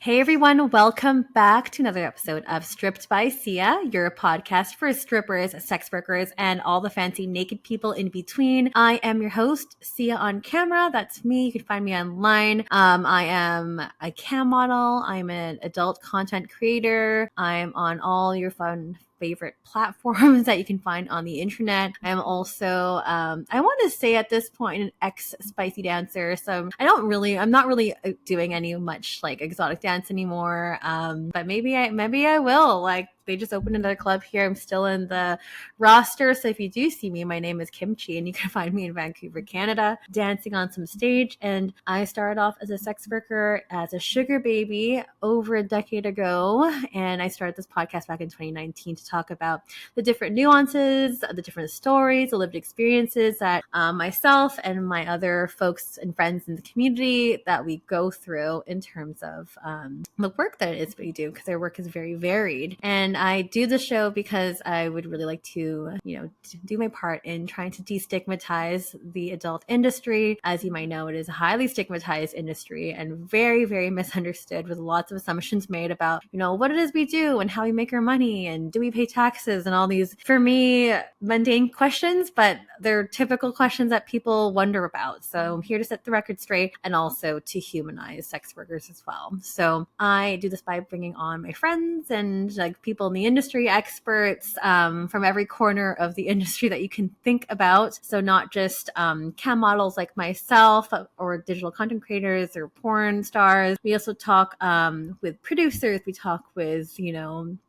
Hey everyone, welcome back to another episode of Stripped by Sia, your podcast for strippers, sex workers, and all the fancy naked people in between. I am your host, Sia on camera. That's me. You can find me online. I am a cam model. I'm an adult content creator. I'm on all your fun favorite platforms that you can find on the internet. I'm also, I want to say at this point, an ex-spicy dancer. So I'm not really doing any much like exotic dance anymore. But maybe I will. Like, they just opened another club here. I'm still in the roster. So if you do see me, my name is Kimchi and you can find me in Vancouver, Canada, dancing on some stage. And I started off as a sex worker, as a sugar baby over a decade ago. And I started this podcast back in 2019 to talk about the different nuances, the different stories, the lived experiences that myself and my other folks and friends in the community that we go through in terms of the work that it is we do, because our work is very varied. And I do the show because I would really like to, do my part in trying to destigmatize the adult industry. As you might know, it is a highly stigmatized industry and very, very misunderstood, with lots of assumptions made about, what it is we do and how we make our money and do we pay taxes and all these, for me, mundane questions, but they're typical questions that people wonder about. So I'm here to set the record straight and also to humanize sex workers as well. So I do this by bringing on my friends and like people in the industry, experts from every corner of the industry that you can think about. So not just cam models like myself or digital content creators or porn stars. We also talk with producers. We talk with,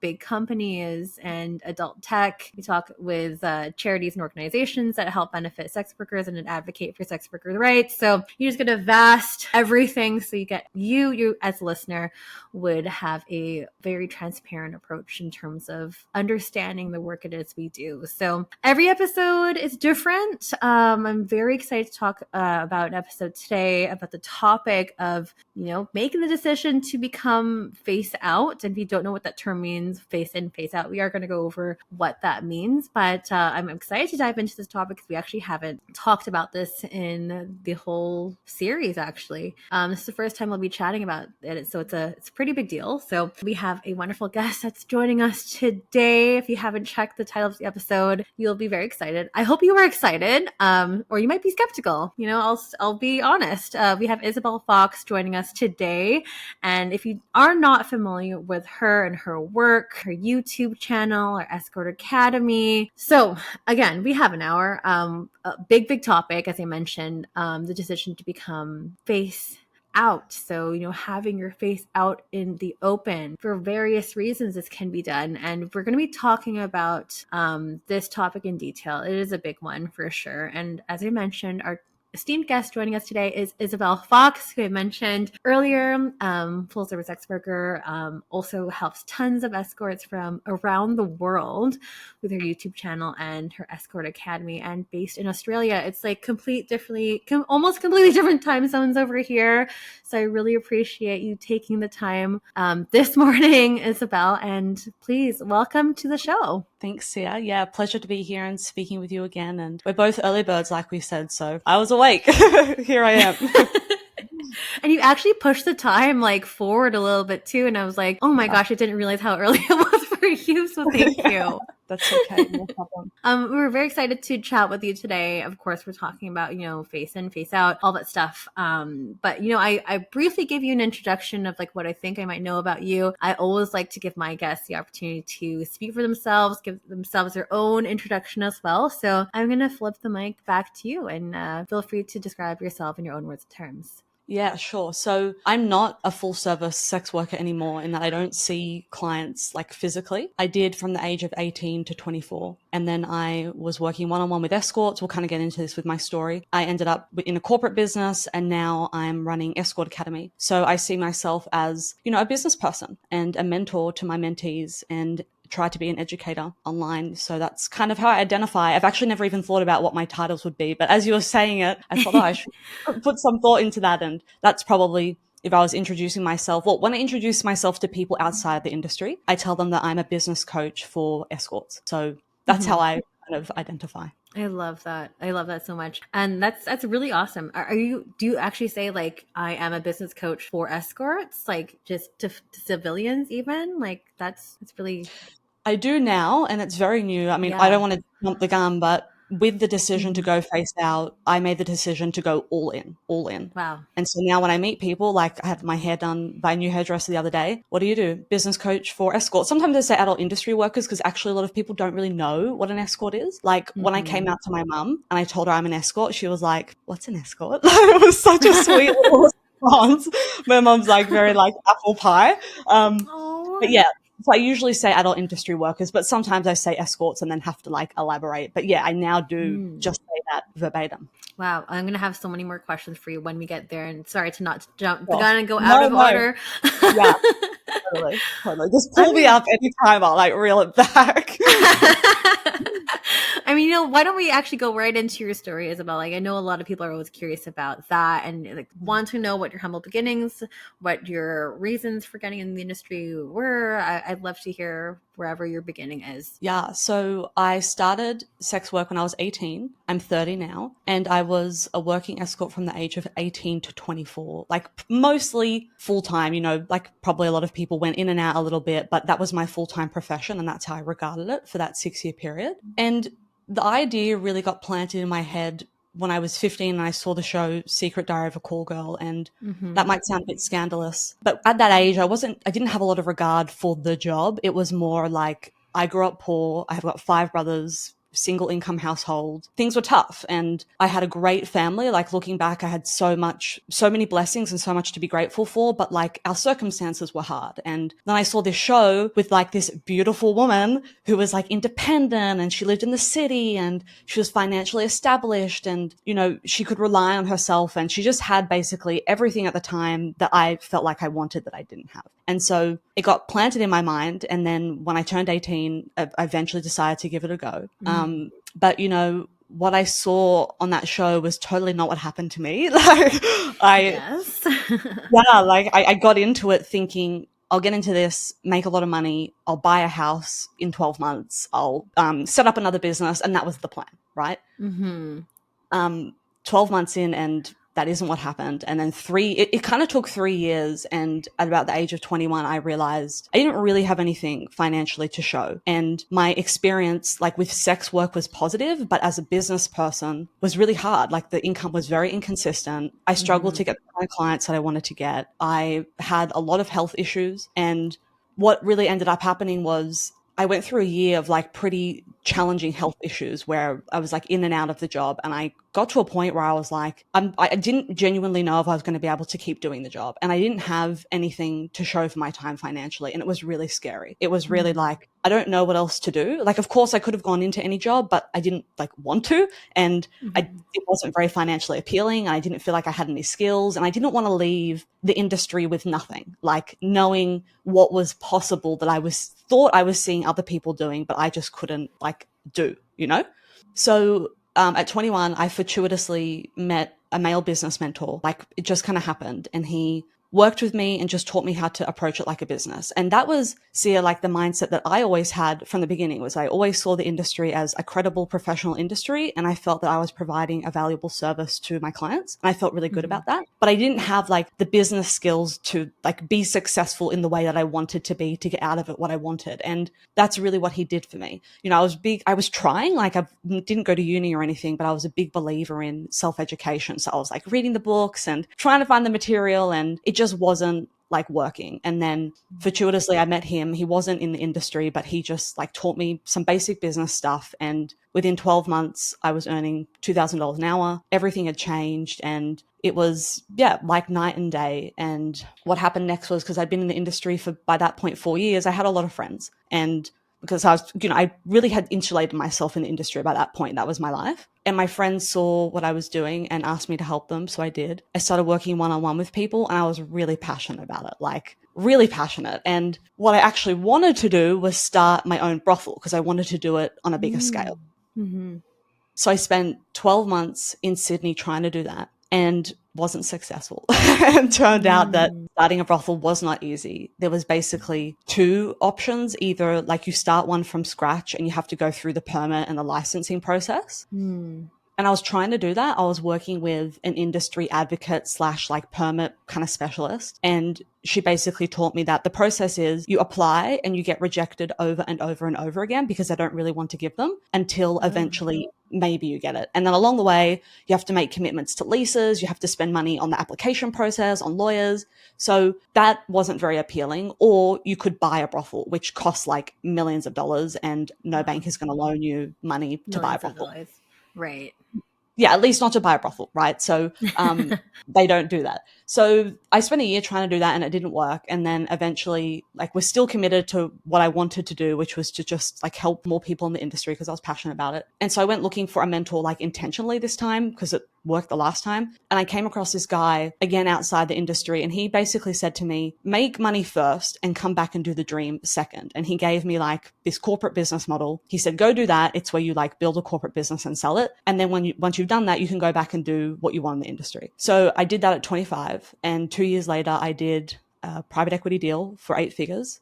big companies and adult tech. We talk with charities and organizations that help benefit sex workers and advocate for sex workers' rights. So you just get a vast everything. So you get you as a listener would have a very transparent approach in terms of understanding the work it is we do. So every episode is different. I'm very excited to talk about an episode today about the topic of, making the decision to become face out. And if you don't know what that term means, face in, face out, we are going to go over what that means. But I'm excited to dive into this topic because we actually haven't talked about this in the whole series, actually. This is the first time we'll be chatting about it. So it's a pretty big deal. So we have a wonderful guest that's joining us today. If you haven't checked the title of the episode, you'll be very excited. I hope you were excited, or you might be skeptical. I'll be honest. We have Isabelle Fox joining us today. And if you are not familiar with her and her work, her YouTube channel, or Escort Academy. So again, we have an hour. A big topic, as I mentioned, the decision to become face out. So, having your face out in the open. For various reasons, this can be done. And we're going to be talking about this topic in detail. It is a big one for sure. And as I mentioned, our esteemed guest joining us today is Isabelle Fox, who I mentioned earlier, full service sex worker, also helps tons of escorts from around the world with her YouTube channel and her Escort Academy, and based in Australia. It's like almost completely different time zones over here. So I really appreciate you taking the time this morning, Isabelle, and please welcome to the show. Thanks, Sia. Yeah, pleasure to be here and speaking with you again. And we're both early birds, like we said, so I was awake. Here I am. And you actually pushed the time forward a little bit too. And I was like, oh my gosh, I didn't realize how early it was for you. So thank you. That's okay. No problem. We're very excited to chat with you today. Of course, we're talking about, face in, face out, all that stuff. But, I briefly gave you an introduction of what I think I might know about you. I always like to give my guests the opportunity to speak for themselves, give themselves their own introduction as well. So I'm going to flip the mic back to you and feel free to describe yourself in your own words and terms. Yeah, sure. So I'm not a full service sex worker anymore in that I don't see clients physically. I did from the age of 18 to 24. And then I was working one-on-one with escorts. We'll kind of get into this with my story. I ended up in a corporate business and now I'm running Escort Academy. So I see myself as, a business person and a mentor to my mentees and try to be an educator online. So that's kind of how I identify. I've actually never even thought about what my titles would be, but as you were saying it, I thought, I should put some thought into that. And that's probably, if I was introducing myself, when I introduce myself to people outside the industry, I tell them that I'm a business coach for escorts. So that's how I kind of identify. I love that. I love that so much. And that's really awesome. Do you actually say like I am a business coach for escorts, like just to civilians even? Like that's really I do now, and it's very new. I mean, I don't yeah. want to jump the gun, but with the decision to Mhm. go face out, I made the decision to go all in, all in. Wow. And so now when I meet people, like I had my hair done by a new hairdresser the other day. What do? Business coach for escorts. Sometimes I say adult industry workers because actually a lot of people don't really know what an escort is. Like when I came Mhm. out to my mum and I told her I'm an escort, she was like, "What's an escort?" It was such a sweet little response. My mum's like very like apple pie. But Oh. yeah, so I usually say adult industry workers, but sometimes I say escorts and then have to like elaborate. But yeah, I now do Mm. just say that verbatim. Wow, I'm gonna have so many more questions for you when we get there. And sorry to not jump the Gosh. gun and go out No, of no. order. Yeah, totally, totally. Just I pull me mean, up anytime. I'll like reel it back. I mean, why don't we actually go right into your story, Isabel? Like, I know a lot of people are always curious about that and like want to know what your humble beginnings, what your reasons for getting in the industry were. I'd love to hear wherever your beginning is. Yeah, so I started sex work when I was 18. I'm 30 now, and I was a working escort from the age of 18 to 24, like mostly full time, like probably a lot of people went in and out a little bit, but that was my full time profession, and that's how I regarded it for that 6 year period. And the idea really got planted in my head when I was 15 and I saw the show Secret Diary of a Call Girl, and that Mm-hmm. might sound a bit scandalous, but at that age, I didn't have a lot of regard for the job. It was more like I grew up poor. I have got 5 brothers, single income household. Things were tough and I had a great family. Like looking back, I had so many blessings and so much to be grateful for, but like our circumstances were hard. And then I saw this show with like this beautiful woman who was like independent and she lived in the city and she was financially established and, she could rely on herself and she just had basically everything at the time that I felt like I wanted that I didn't have. And so it got planted in my mind. And then when I turned 18, I eventually decided to give it a go. Mm. But what I saw on that show was totally not what happened to me. Like I, Yes. yeah, like I got into it thinking I'll get into this, make a lot of money, I'll buy a house in 12 months, I'll set up another business, and that was the plan, right? Mm-hmm. um, 12 months in and that isn't what happened. And then it kind of took 3 years. And at about the age of 21, I realized I didn't really have anything financially to show. And my experience, like with sex work, was positive, but as a business person was really hard. Like the income was very inconsistent. I struggled Mm-hmm. to get the kind of clients that I wanted to get. I had a lot of health issues. And what really ended up happening was I went through a year of like pretty challenging health issues where I was like in and out of the job. And I got to a point where I was like, I didn't genuinely know if I was going to be able to keep doing the job. And I didn't have anything to show for my time financially. And it was really scary. It was really Mm-hmm. like, I don't know what else to do. Like, of course I could have gone into any job, but I didn't like want to. And Mm-hmm. it wasn't very financially appealing. And I didn't feel like I had any skills. And I didn't want to leave the industry with nothing, like knowing what was possible that thought I was seeing other people doing, but I just couldn't like do. So at 21, I fortuitously met a male business mentor. Like it just kind of happened. And he worked with me and just taught me how to approach it like a business. And that was, Sia, like the mindset that I always had from the beginning was I always saw the industry as a credible professional industry. And I felt that I was providing a valuable service to my clients. And I felt really good Mm-hmm. about that. But I didn't have like the business skills to like be successful in the way that I wanted to be to get out of it what I wanted. And that's really what he did for me. I was trying, like I didn't go to uni or anything, but I was a big believer in self-education. So I was like reading the books and trying to find the material and it just wasn't like working. And then fortuitously I met him. He wasn't in the industry, but he just like taught me some basic business stuff. And within 12 months, I was earning $2,000 an hour. Everything had changed and it was, yeah, like night and day. And what happened next was because I'd been in the industry for, by that point, 4 years, I had a lot of friends. And because I really had insulated myself in the industry by that point. That was my life. And my friends saw what I was doing and asked me to help them. So I did. I started working one-on-one with people and I was really passionate about it, like really passionate. And what I actually wanted to do was start my own brothel because I wanted to do it on a bigger scale. Mm-hmm. So I spent 12 months in Sydney trying to do that. and wasn't successful. And turned out that starting a brothel was not easy. There was basically two options. Either like you start one from scratch and you have to go through the permit and the licensing process. And I was trying to do that. I was working with an industry advocate / like permit kind of specialist. And she basically taught me that the process is you apply and you get rejected over and over and over again because they don't really want to give them until eventually maybe you get it. And then along the way, you have to make commitments to leases. You have to spend money on the application process, on lawyers. So that wasn't very appealing. Or you could buy a brothel, which costs like millions of dollars and no bank is going to loan you money to buy a brothel. Right. Yeah, at least not to buy a brothel, right? So they don't do that. So I spent a year trying to do that and it didn't work. And then eventually, like, we're still committed to what I wanted to do, which was to just like help more people in the industry because I was passionate about it. And so I went looking for a mentor like intentionally this time because it worked the last time. And I came across this guy again outside the industry and he basically said to me, make money first and come back and do the dream second. And he gave me like this corporate business model. He said, go do that. It's where you like build a corporate business and sell it. And then once you've done that, you can go back and do what you want in the industry. So I did that at 25. And 2 years later, I did a private equity deal for 8 figures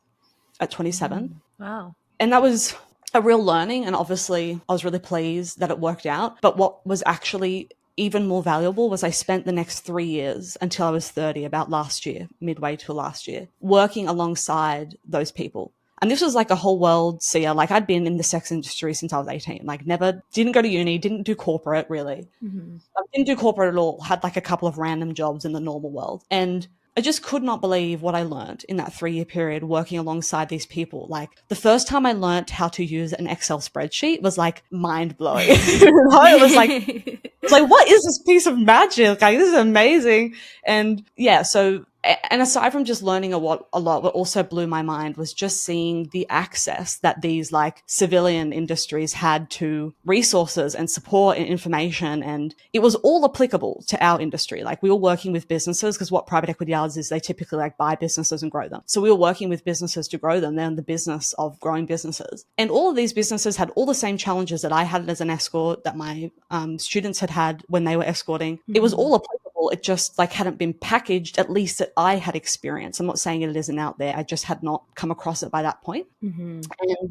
at 27. Wow. And that was a real learning. And obviously, I was really pleased that it worked out. But what was actually even more valuable was I spent the next 3 years until I was 30, about last year, midway to last year, working alongside those people. And this was like a whole world seer. Like I'd been in the sex industry since I was 18, like didn't go to uni, didn't do corporate really. I didn't do corporate at all, had like a couple of random jobs in the normal world. And I just could not believe what I learned in that 3 year period working alongside these people. Like the first time I learned how to use an Excel spreadsheet was like mind blowing. It was like, what is this piece of magic? Like, this is amazing. And yeah, so, and aside from just learning a lot, what also blew my mind was just seeing the access that these like civilian industries had to resources and support and information. And it was all applicable to our industry. Like we were working with businesses because what private equity does is they typically like buy businesses and grow them. So we were working with businesses to grow them. They're in the business of growing businesses. And all of these businesses had all the same challenges that I had as an escort, that my students had when they were escorting. It was all applicable. It just like hadn't been packaged, at least that I had experienced. I'm not saying it isn't out there. I just had not come across it by that point. And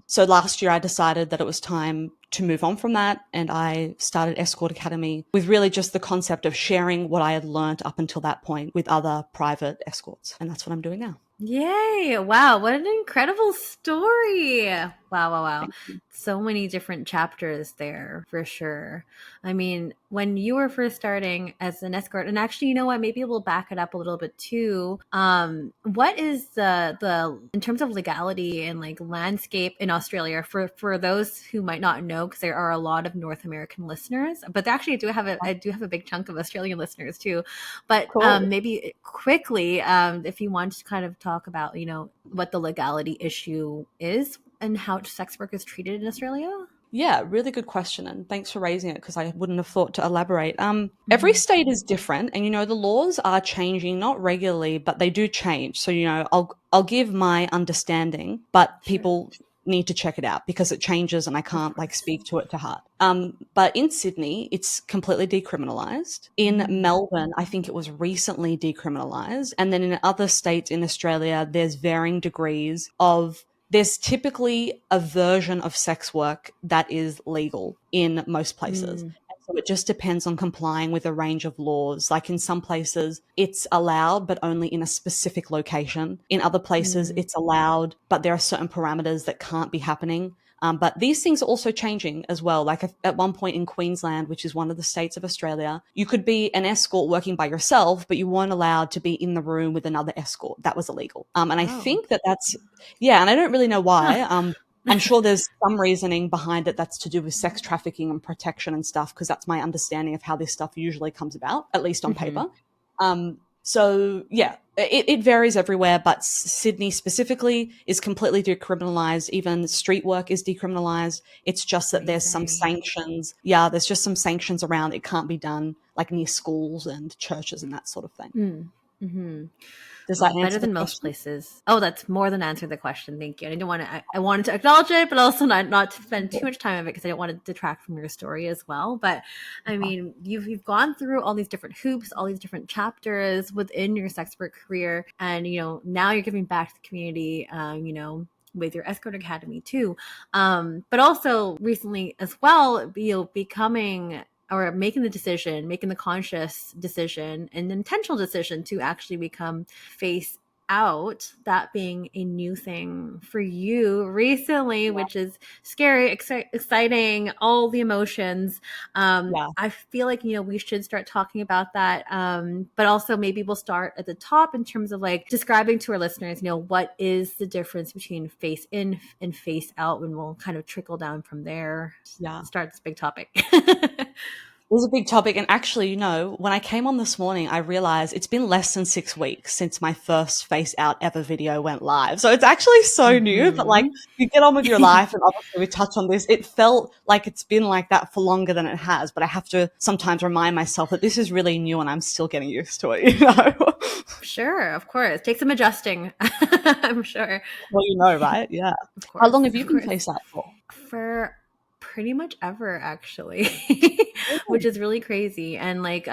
so last year I decided that it was time to move on from that. And I started Escort Academy with really just the concept of sharing what I had learned up until that point with other private escorts. And that's what I'm doing now. Yay. Wow. What an incredible story. Wow. So many different chapters there for sure. I mean, when you were first starting as an escort, and actually, you know what, maybe we'll back it up a little bit too. What is the in terms of legality and like landscape in Australia for those who might not know, because there are a lot of North American listeners, but actually I do have a big chunk of Australian listeners too. But Cool. maybe quickly, if you want to kind of talk about, you know, what the legality issue is and how sex work is treated in Australia? Yeah, really good question. And thanks for raising it because I wouldn't have thought to elaborate. Every state is different. And, you know, the laws are changing, not regularly, but they do change. So, you know, I'll give my understanding, but people need to check it out because it changes and I can't like speak to it to heart. But in Sydney, it's completely decriminalized. In Melbourne, I think it was recently decriminalized. And then in other states in Australia, there's varying degrees of there's typically a version of sex work that is legal in most places. And so it just depends on complying with a range of laws. Like in some places, it's allowed, but only in a specific location. In other places, it's allowed, but there are certain parameters that can't be happening. But these things are also changing as well. Like at one point in Queensland, which is one of the states of Australia, you could be an escort working by yourself, but you weren't allowed to be in the room with another escort. That was illegal. And I think that's, yeah, and I don't really know why. I'm sure there's some reasoning behind it that's to do with sex trafficking and protection and stuff, because that's my understanding of how this stuff usually comes about, at least on paper. So yeah, it varies everywhere, but Sydney specifically is completely decriminalized. Even street work is decriminalized. It's just that there's some sanctions. Yeah, there's just some sanctions around. It can't be done like near schools and churches and that sort of thing. Does that Well, better answer the than most question? places. Oh, that's more than answered the question. Thank you. I didn't want to. I wanted to acknowledge it, but also not to spend too much time on it because I don't want to detract from your story as well. But I mean, you've gone through all these different hoops, all these different chapters within your sex work career, and now you're giving back to the community. With your Escort Academy too, but also recently as well, becoming or making the decision, making the conscious decision and intentional decision to actually become face out, that being a new thing for you recently, Yeah. which is scary, exciting, all the emotions. Yeah. I feel like we should start talking about that, but also maybe we'll start at the top in terms of like describing to our listeners what is the difference between face in and face out, and we'll kind of trickle down from there, Yeah. start this big topic. It was a big topic. And actually, when I came on this morning, I realized it's been less than 6 weeks since my first face out ever video went live. So it's actually so new, but like Mm-hmm. you get on with your life and obviously we touch on this. It felt like it's been like that for longer than it has, but I have to sometimes remind myself that this is really new and I'm still getting used to it. Sure, of course. Take some adjusting. I'm sure. Well, right? Yeah. Of How course. long have you Of been course. face out for? For pretty much ever, actually. Which Oh, is really crazy. And like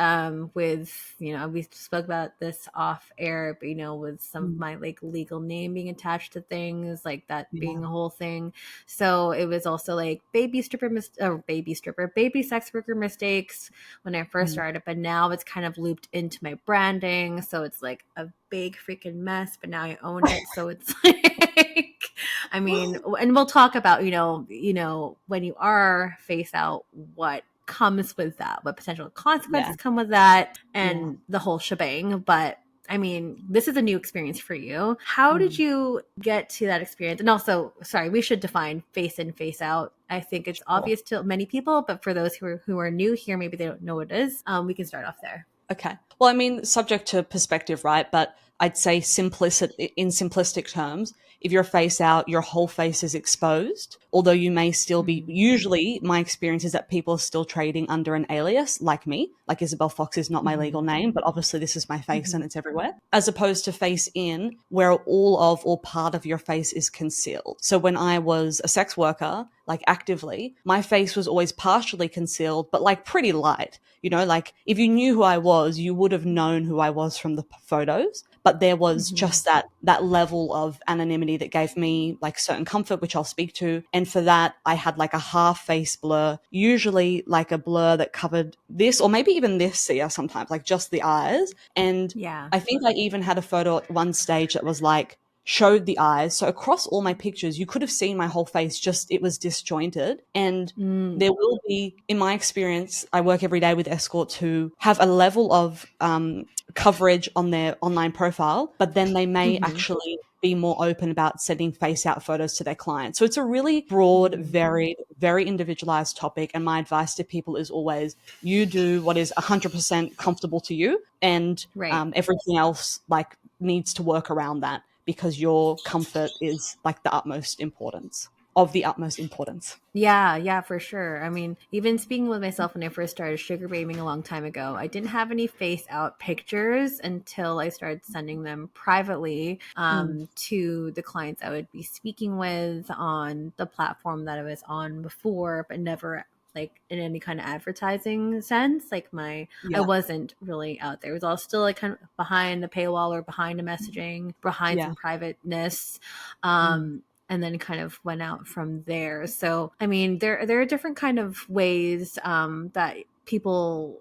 with we spoke about this off air, but with some of mm, my like legal name being attached to things, like that being yeah. a whole thing. So it was also like baby sex worker mistakes when I first Mm, started, but now it's kind of looped into my branding. So it's like a big freaking mess, but now I own it. So it's like I mean, and we'll talk about, when you are face out, what comes with that, what potential yeah. consequences come with that, Yeah. and the whole shebang. But I mean, this is a new experience for you. How did Mm, you get to that experience? And also, sorry, we should define face in, face out. I think it's sure. obvious to many people, but for those who are new here, maybe they don't know what it is. We can start off there. Okay. Well, I mean, subject to perspective, right? But I'd say in simplistic terms, if you're face out, your whole face is exposed. Although you may still be, Mm-hmm. usually my experience is that people are still trading under an alias, like me. Like Isabelle Fox is not my Mm-hmm. legal name, but obviously this is my face Mm-hmm. and it's everywhere. As opposed to face in, where all of or part of your face is concealed. So when I was a sex worker, like actively, my face was always partially concealed, but like pretty light. Like if you knew who I was, you would have known who I was from the photos. But there was Mm-hmm. just that level of anonymity that gave me like certain comfort, which I'll speak to. And for that, I had like a half face blur, usually like a blur that covered this, or maybe even this, Sia, sometimes, like just the eyes. And Yeah. I think I even had a photo at one stage that was like showed the eyes. So across all my pictures, you could have seen my whole face, just it was disjointed. And Mm. there will be, in my experience, I work every day with escorts who have a level of coverage on their online profile, but then they may Mm-hmm. actually be more open about sending face out photos to their clients. So it's a really broad, Mm. varied, very individualized topic. And my advice to people is always you do what is 100% comfortable to you, and Right. everything else like needs to work around that because your comfort is like the utmost importance of the utmost importance. Yeah, yeah, for sure. I mean, even speaking with myself when I first started sugar babing a long time ago, I didn't have any face out pictures until I started sending them privately Mm, to the clients I would be speaking with on the platform that I was on before, but never like in any kind of advertising sense. Like I yeah, wasn't really out there. It was all still like kind of behind the paywall or behind the messaging, behind yeah, some privateness. mm, And then kind of went out from there. So, I mean, there are different kind of ways that people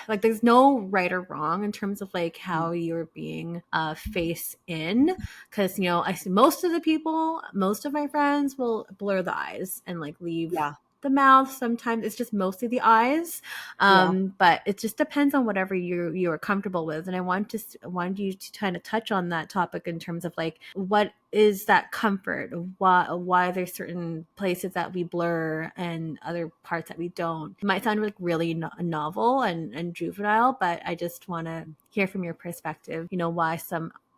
like. There's no right or wrong in terms of like mm, how you're being face in, because I see most of the people, most of my friends will blur the eyes and like leave yeah, the mouth. Sometimes it's just mostly the eyes, yeah. but it just depends on whatever you are comfortable with. And I wanted you to kind of touch on that topic in terms of like what is that comfort, why there's certain places that we blur and other parts that we don't. It might sound like really novel and juvenile, but I just want to hear from your perspective,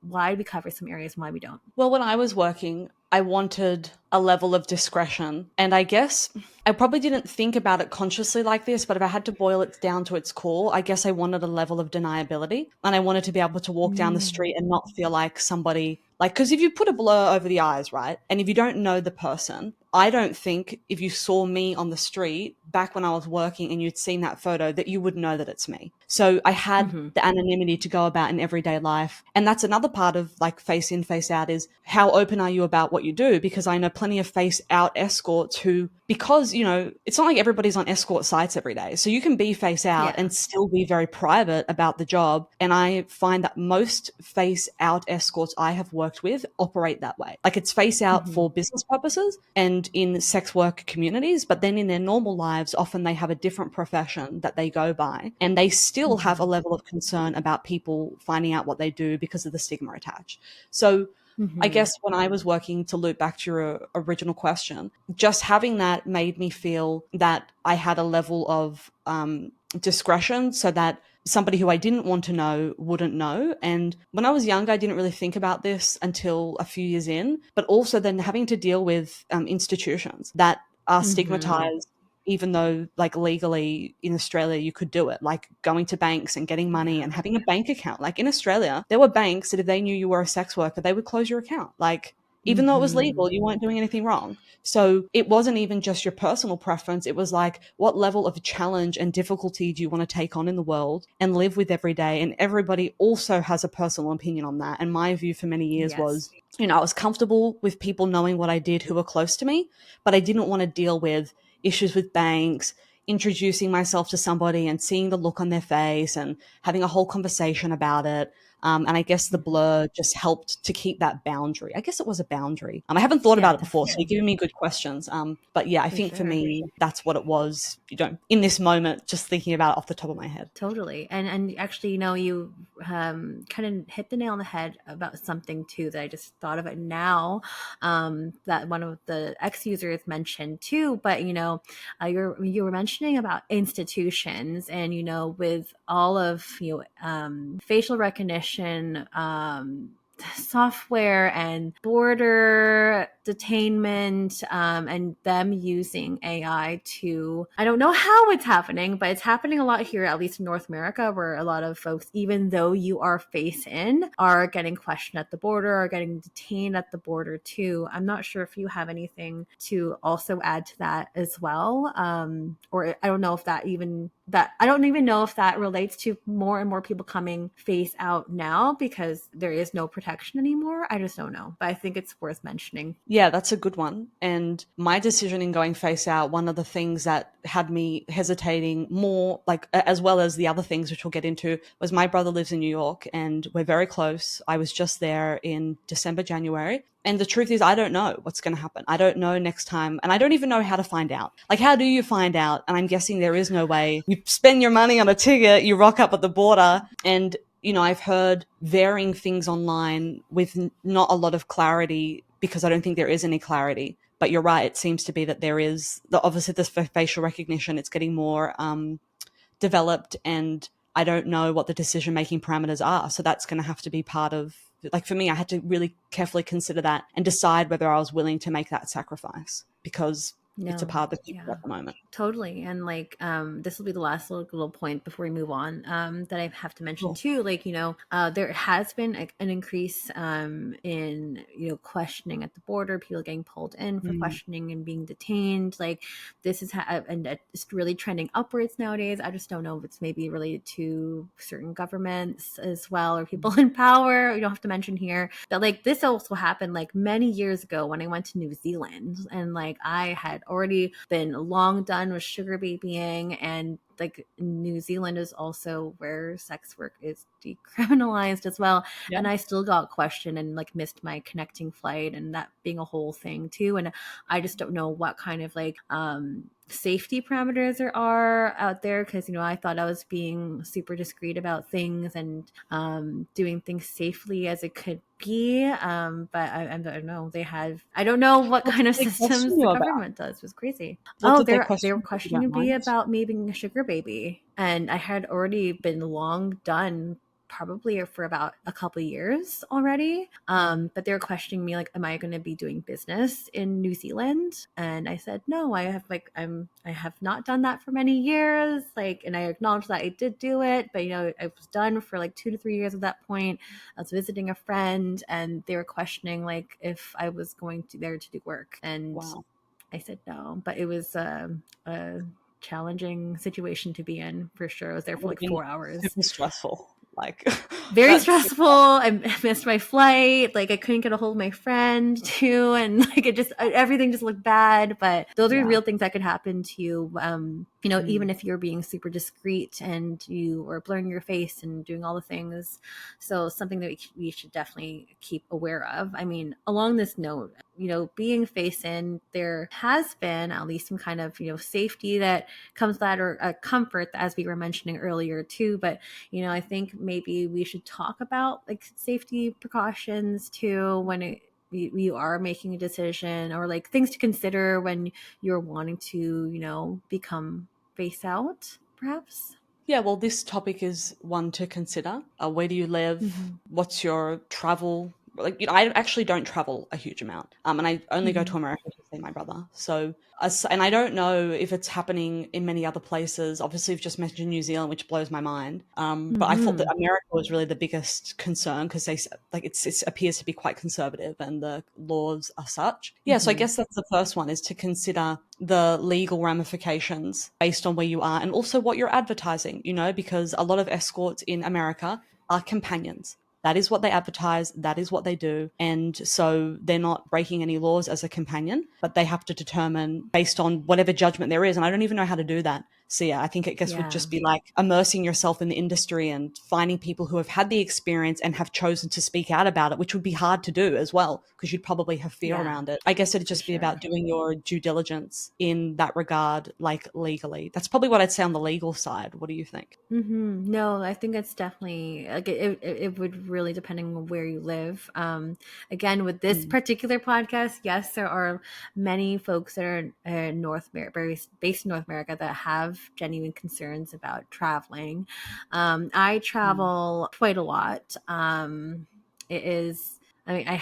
why we cover some areas and why we don't. Well, when I was working, I wanted a level of discretion. And I guess I probably didn't think about it consciously like this, but if I had to boil it down to its core, I guess I wanted a level of deniability. And I wanted to be able to walk down the street and not feel like somebody, like, because if you put a blur over the eyes, right? And if you don't know the person, I don't think if you saw me on the street back when I was working and you'd seen that photo that you would know that it's me. So I had Mm-hmm. the anonymity to go about in everyday life. And that's another part of like face in, face out is how open are you about what you do? Because I know plenty of face out escorts who, because, you know, it's not like everybody's on escort sites every day. So you can be face out Yeah. and still be very private about the job. And I find that most face out escorts I have worked with operate that way. Like it's face out Mm-hmm. for business purposes and in sex work communities, but then in their normal lives, often they have a different profession that they go by and they still have a Mm-hmm. level of concern about people finding out what they do because of the stigma attached. So I Mm-hmm. guess when I was working, to loop back to your original question, just having that made me feel that I had a level of discretion so that somebody who I didn't want to know wouldn't know. And when I was younger, I didn't really think about this until a few years in, but also then having to deal with institutions that are Mm-hmm. stigmatized, even though like legally in Australia you could do it, like going to banks and getting money Yeah. and having a bank account. Like in Australia, there were banks that if they knew you were a sex worker, they would close your account. Like even though it was Mm-hmm. legal, you weren't doing anything wrong. So it wasn't even just your personal preference. It was like, what level of challenge and difficulty do you want to take on in the world and live with every day? And everybody also has a personal opinion on that. And my view for many years Yes. was, you know, I was comfortable with people knowing what I did who were close to me, but I didn't want to deal with issues with banks, introducing myself to somebody and seeing the look on their face and having a whole conversation about it. And I guess the blur just helped to keep that boundary. I guess it was a boundary. I haven't thought Yeah, about it before, so you're definitely. giving me good questions. But yeah, I For think for sure. me, that's what it was, you know, in this moment, just thinking about it off the top of my head. Totally. And actually, you kind of hit the nail on the head about something too that I just thought of it now. That one of the ex users mentioned too. But you were mentioning about institutions, and with all of facial recognition software and border detainment, and them using AI to, I don't know how it's happening, but it's happening a lot here, at least in North America, where a lot of folks, even though you are face in, are getting questioned at the border, are getting detained at the border too. I'm not sure if you have anything to also add to that as well. Or I don't know if I don't even know if that relates to more and more people coming face out now because there is no protection anymore. I just don't know, but I think it's worth mentioning. Yeah, that's a good one. And my decision in going face out, one of the things that had me hesitating more, like as well as the other things which we'll get into, was my brother lives in New York and we're very close. I was just there in December, January. And the truth is, I don't know what's going to happen. I don't know next time. And I don't even know how to find out. Like, how do you find out? And I'm guessing there is no way. You spend your money on a ticket, you rock up at the border, and I've heard varying things online with not a lot of clarity because I don't think there is any clarity. But you're right. It seems to be that there is obviously this facial recognition. It's getting more developed, and I don't know what the decision making parameters are. So that's going to have to be part of, like, for me, I had to really carefully consider that and decide whether I was willing to make that sacrifice because it's a No, part of the future yeah, at the moment. totally. And like, this will be the last little point before we move on, that I have to mention Cool. too. Like, there has been an increase, in, questioning at the border, people getting pulled in for Mm. questioning and being detained. Like, this is, and it's really trending upwards nowadays. I just don't know if it's maybe related to certain governments as well, or people in power. You don't have to mention here. But like, this also happened like many years ago when I went to New Zealand, and like I had already been long done with sugar babying, and like New Zealand is also where sex work is decriminalized as well. Yeah. And I still got questioned and like missed my connecting flight, and that being a whole thing too. And I just don't know what kind of like safety parameters there are out there, because I thought I was being super discreet about things and doing things safely as it could be, but I don't know, I don't know what What kind did of they systems question the you about? government does. It was crazy. What Oh, did they they were question, if you questioning don't me mind? about me being a sugar baby, and I had already been long done probably for about a couple of years already. But they were questioning me, like, am I going to be doing business in New Zealand? And I said, no, I have not done that for many years. Like, and I acknowledged that I did do it, but I was done for like 2 to 3 years at that point. I was visiting a friend, and they were questioning like if I was going to there to do work. And Wow. I said no, but it was a challenging situation to be in for sure. I was there It for would have like been 4 hours. super stressful. Like, Very that's stressful. I missed my flight. Like I couldn't get a hold of my friend too, and like it just everything just looked bad. But those are yeah. real things that could happen to you. Even if you're being super discreet and you are blurring your face and doing all the things. So something that we should definitely keep aware of. I mean, along this note, being face in, there has been at least some kind of safety that comes with that, or a comfort, as we were mentioning earlier too. But I think maybe we should talk about like safety precautions too when you are making a decision, or like things to consider when you're wanting to become face out, perhaps. Yeah, well, this topic is one to consider. Where do you live? What's your travel? Like, I actually don't travel a huge amount, and I only go to America to see my brother. So, and I don't know if it's happening in many other places. Obviously, you've just mentioned New Zealand, which blows my mind. But I thought that America was really the biggest concern because it appears to be quite conservative and the laws are such. Yeah, so I guess that's the first one, is to consider the legal ramifications based on where you are, and also what you're advertising, because a lot of escorts in America are companions. That is what they advertise. That is what they do. And so they're not breaking any laws as a companion, but they have to determine based on whatever judgment there is. And I don't even know how to do that. So yeah, I think it guess would Yeah. just be like immersing yourself in the industry and finding people who have had the experience and have chosen to speak out about it, which would be hard to do as well, because you'd probably have fear Yeah, around it. I guess it'd for just be sure. about doing your due diligence in that regard, like legally. That's probably what I'd say on the legal side. What do you think? No, I think it's definitely like it would really depending on where you live. Again, with this particular podcast, yes, there are many folks that are in North America, based in North America, that have genuine concerns about traveling. I travel quite a lot. It is. I mean,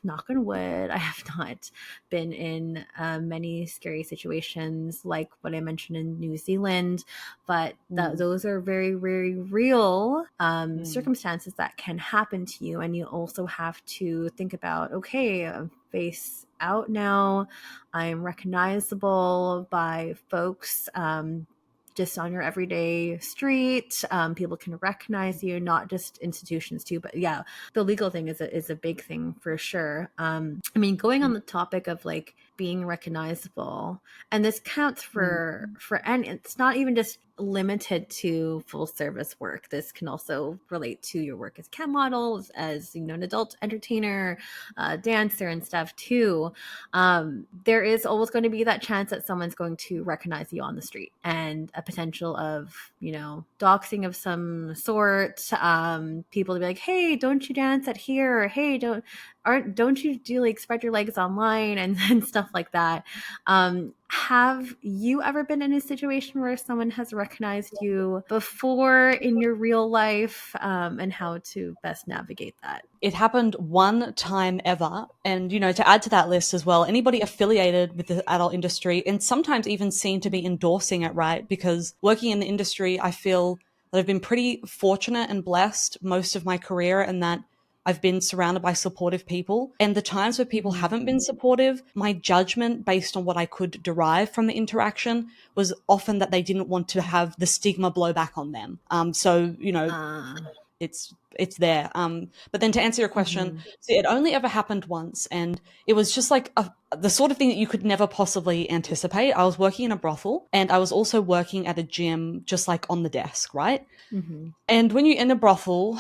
knock on wood, I have not been in many scary situations like what I mentioned in New Zealand, but those are very, very real circumstances that can happen to you. And you also have to think about, okay, face out now. I'm recognizable by folks. Just on your everyday street, people can recognize you, not just institutions too. But yeah, the legal thing is a big thing for sure. I mean, going on the topic of like being recognizable, and this counts for and it's not even just limited to full service work. This can also relate to your work as cam model, as an adult entertainer, dancer, and stuff too. There is always going to be that chance that someone's going to recognize you on the street, and a potential of doxing of some sort. People to be like, hey, don't you dance at here, or hey, don't you do like spread your legs online, and stuff like that. Have you ever been in a situation where someone has recognized you before in your real life, and how to best navigate that? It happened one time ever. And, to add to that list as well, anybody affiliated with the adult industry and sometimes even seen to be endorsing it, right? Because working in the industry, I feel that I've been pretty fortunate and blessed most of my career, and that I've been surrounded by supportive people. And the times where people haven't been supportive, my judgment based on what I could derive from the interaction was often that they didn't want to have the stigma blow back on them. It's there. But then to answer your question, see, it only ever happened once, and it was just like the sort of thing that you could never possibly anticipate. I was working in a brothel, and I was also working at a gym, just like on the desk, right? And when you're in a brothel,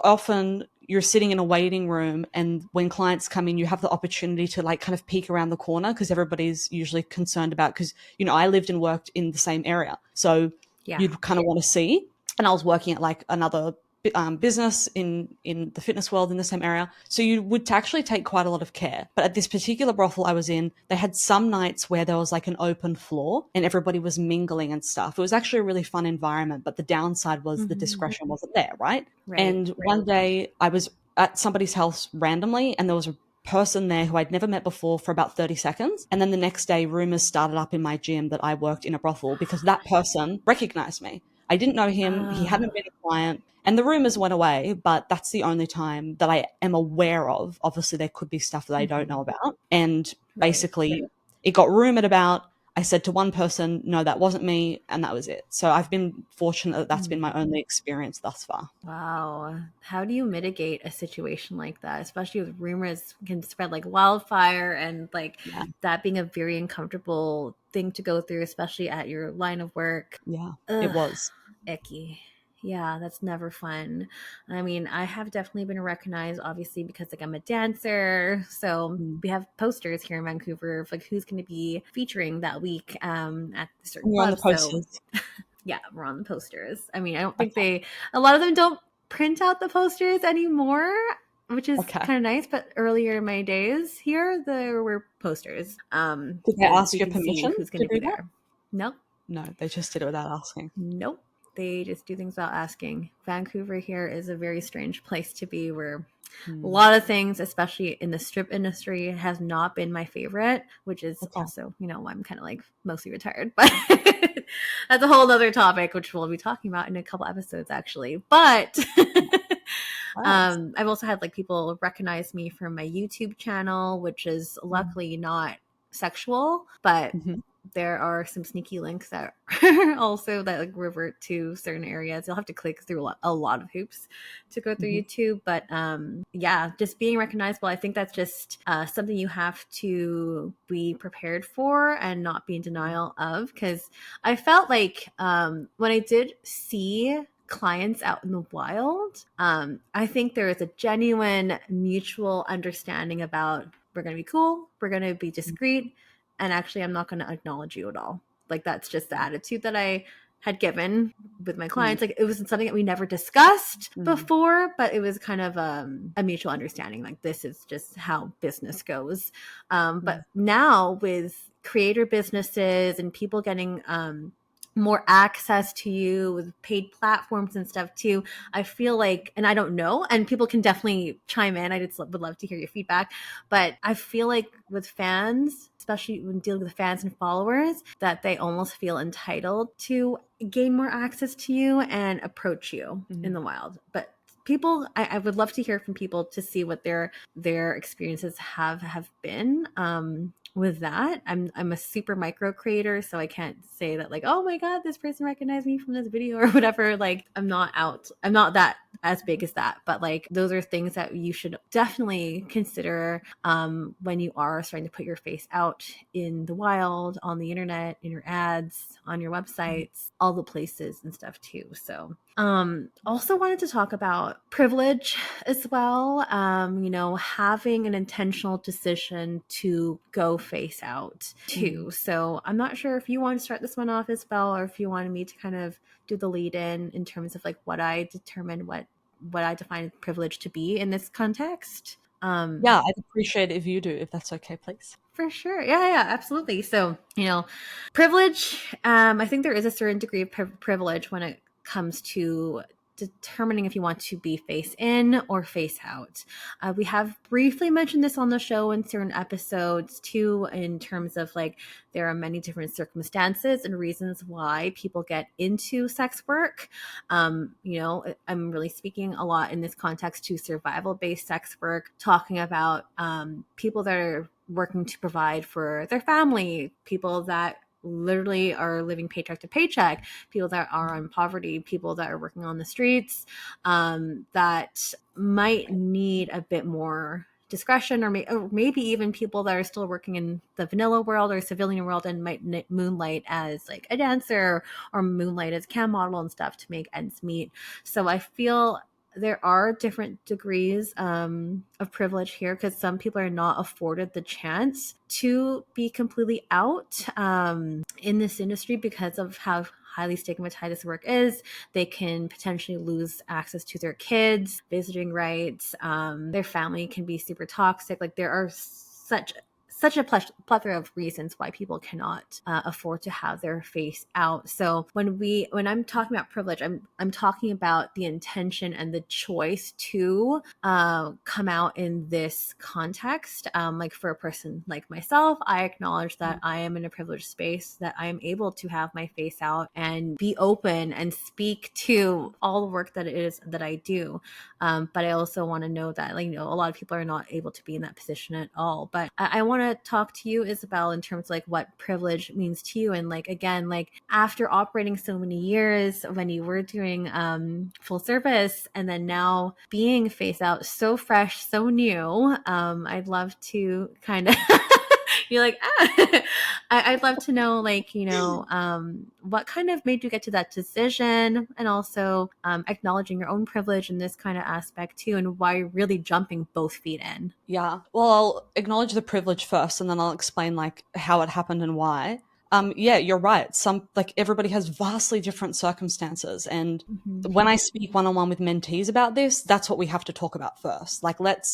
often you're sitting in a waiting room, and when clients come in, you have the opportunity to like kind of peek around the corner, because everybody's usually concerned about, because I lived and worked in the same area, so Yeah. you'd kind of want to see. And I was working at like another business in the fitness world in the same area. So you would actually take quite a lot of care. But at this particular brothel I was in, they had some nights where there was like an open floor and everybody was mingling and stuff. It was actually a really fun environment, but the downside was the discretion wasn't there, right? Right. And one day I was at somebody's house randomly and there was a person there who I'd never met before for about 30 seconds. And then the next day, rumors started up in my gym that I worked in a brothel because that person recognized me. I didn't know him. He hadn't been a client. And the rumors went away, but that's the only time that I am aware of. Obviously, there could be stuff that I don't know about. And Right. basically, it got rumored about. I said to one person, no, that wasn't me. And that was it. So I've been fortunate that that's been my only experience thus far. Wow. How do you mitigate a situation like that? Especially with rumors can spread like wildfire and like Yeah. that being a very uncomfortable thing to go through, especially at your line of work. Yeah, Ugh, it was. icky. Yeah, that's never fun. I mean, I have definitely been recognized, obviously, because like I'm a dancer. So we have posters here in Vancouver of like who's going to be featuring that week at certain You're on the clubs. So posters. yeah, we're on the posters. I mean, I don't think Okay. a lot of them don't print out the posters anymore, which is Okay. kind of nice. But earlier in my days here, there were posters. Did they And ask so you your can see permission who's going to to be do that? there. Nope. No, they just did it without asking. Nope. They just do things without asking. Vancouver here is a very strange place to be where a lot of things, especially in the strip industry, has not been my favorite, which is Okay. also, why I'm kind of like mostly retired. But that's a whole other topic, which we'll be talking about in a couple episodes, actually. But Wow. I've also had like people recognize me from my YouTube channel, which is luckily not sexual, but there are some sneaky links that also that like revert to certain areas. You'll have to click through a lot of hoops to go through YouTube, but yeah, just being recognizable, I think that's just something you have to be prepared for and not be in denial of, because I felt like when I did see clients out in the wild, I think there is a genuine mutual understanding about we're going to be cool, we're going to be discreet, and actually I'm not going to acknowledge you at all. Like that's just the attitude that I had given with my clients. Like it was something that we never discussed before, but it was kind of a mutual understanding. Like this is just how business goes. But now with creator businesses and people getting more access to you with paid platforms and stuff too, I feel like, and I don't know, and people can definitely chime in. I just would love to hear your feedback, but I feel like with fans, especially when dealing with fans and followers, that they almost feel entitled to gain more access to you and approach you in the wild. But people, I would love to hear from people to see what their experiences have been with that. I'm a super micro creator, so I can't say that like, oh my god, this person recognized me from this video or whatever. Like I'm not that as big as that, but like those are things that you should definitely consider when you are starting to put your face out in the wild, on the internet, in your ads, on your websites, all the places and stuff too. So also wanted to talk about privilege as well. Having an intentional decision to go face out too. So I'm not sure if you want to start this one off as well, or if you wanted me to kind of do the lead in terms of like what I determine what I define privilege to be in this context. Yeah, I'd appreciate it if you do, if that's okay, please. For sure. Yeah, absolutely. So, privilege, I think there is a certain degree of privilege when it comes to determining if you want to be face in or face out. We have briefly mentioned this on the show in certain episodes too, in terms of like there are many different circumstances and reasons why people get into sex work. I'm really speaking a lot in this context to survival-based sex work, talking about people that are working to provide for their family, people that literally are living paycheck to paycheck, people that are in poverty, people that are working on the streets, that might need a bit more discretion, or maybe even people that are still working in the vanilla world or civilian world and might moonlight as like a dancer or moonlight as cam model and stuff to make ends meet. So I feel there are different degrees of privilege here, because some people are not afforded the chance to be completely out in this industry because of how highly stigmatized this work is, they can potentially lose access to their kids, visiting rights. Their family can be super toxic. Like there are such a plethora of reasons why people cannot afford to have their face out. So when I'm talking about privilege, I'm talking about the intention and the choice to come out in this context. Like for a person like myself, I acknowledge that I am in a privileged space, that I am able to have my face out and be open and speak to all the work that it is that I do. But I also want to know that, like, a lot of people are not able to be in that position at all. But I want to talk to you, Isabelle, in terms of like what privilege means to you. And like, again, like after operating so many years when you were doing full service and then now being face out, so fresh, so new, I'd love to kind of you're like, I'd love to know, like, what kind of made you get to that decision, and also acknowledging your own privilege in this kind of aspect too, and why you're really jumping both feet in. Yeah. Well, I'll acknowledge the privilege first, and then I'll explain like how it happened and why. Yeah, you're right. Like everybody has vastly different circumstances, and Mm-hmm. when I speak one-on-one with mentees about this, that's what we have to talk about first. Like, Yes.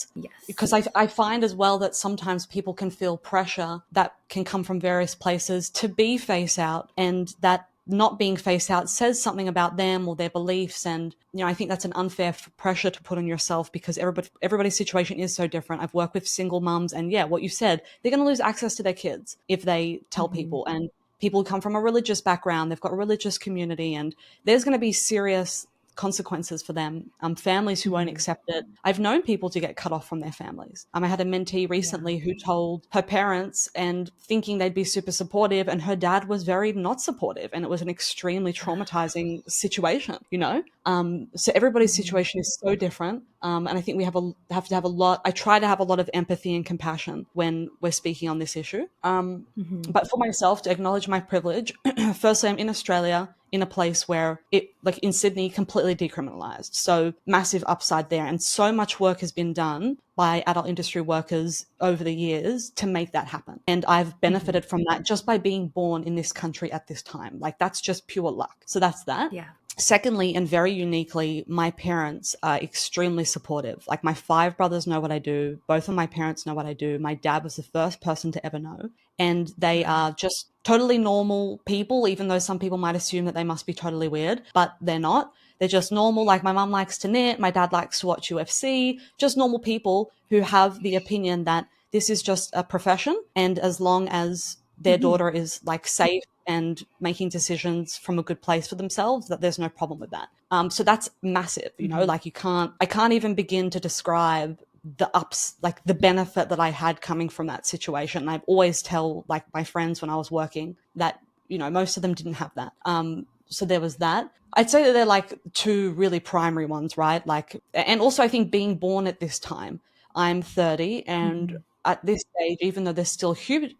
because I find as well that sometimes people can feel pressure that can come from various places to be face out, and that not being face out says something about them or their beliefs. And I think that's an unfair pressure to put on yourself, because everybody's situation is so different. I've worked with single mums, and yeah, what you said, they're going to lose access to their kids if they tell Mm-hmm. people. And people come from a religious background, they've got a religious community, and there's going to be serious consequences for them. Families who won't Mm-hmm. accept it. I've known people to get cut off from their families. I had a mentee Yeah. recently who told her parents, and thinking they'd be super supportive, and her dad was very not supportive, and it was an extremely traumatizing situation. So everybody's Mm-hmm. situation is so different, and I think we have to have a lot. I try to have a lot of empathy and compassion when we're speaking on this issue. Mm-hmm. But for myself, to acknowledge my privilege, firstly, I'm in Australia, in a place where it, like in Sydney, completely decriminalized. So massive upside there. And so much work has been done by adult industry workers over the years to make that happen. And I've Mm-hmm. benefited from that just by being born in this country at this time. Like that's just pure luck. So that's that. Yeah. Secondly, and very uniquely, my parents are extremely supportive. Like my 5 brothers know what I do. Both of my parents know what I do. My dad was the first person to ever know. And they Wow. are just totally normal people, even though some people might assume that they must be totally weird, but they're not. They're just normal. Like my mum likes to knit. My dad likes to watch UFC. Just normal people who have the opinion that this is just a profession. And as long as their Mm-hmm. daughter is like safe and making decisions from a good place for themselves, that there's no problem with that. So that's massive, Mm-hmm. like I can't even begin to describe the ups, like the benefit that I had coming from that situation. And I've always tell like my friends when I was working that, most of them didn't have that. So there was that. I'd say that they're like two really primary ones, right? Like, and also I think being born at this time, I'm 30, and Mm-hmm. at this stage, even though there's still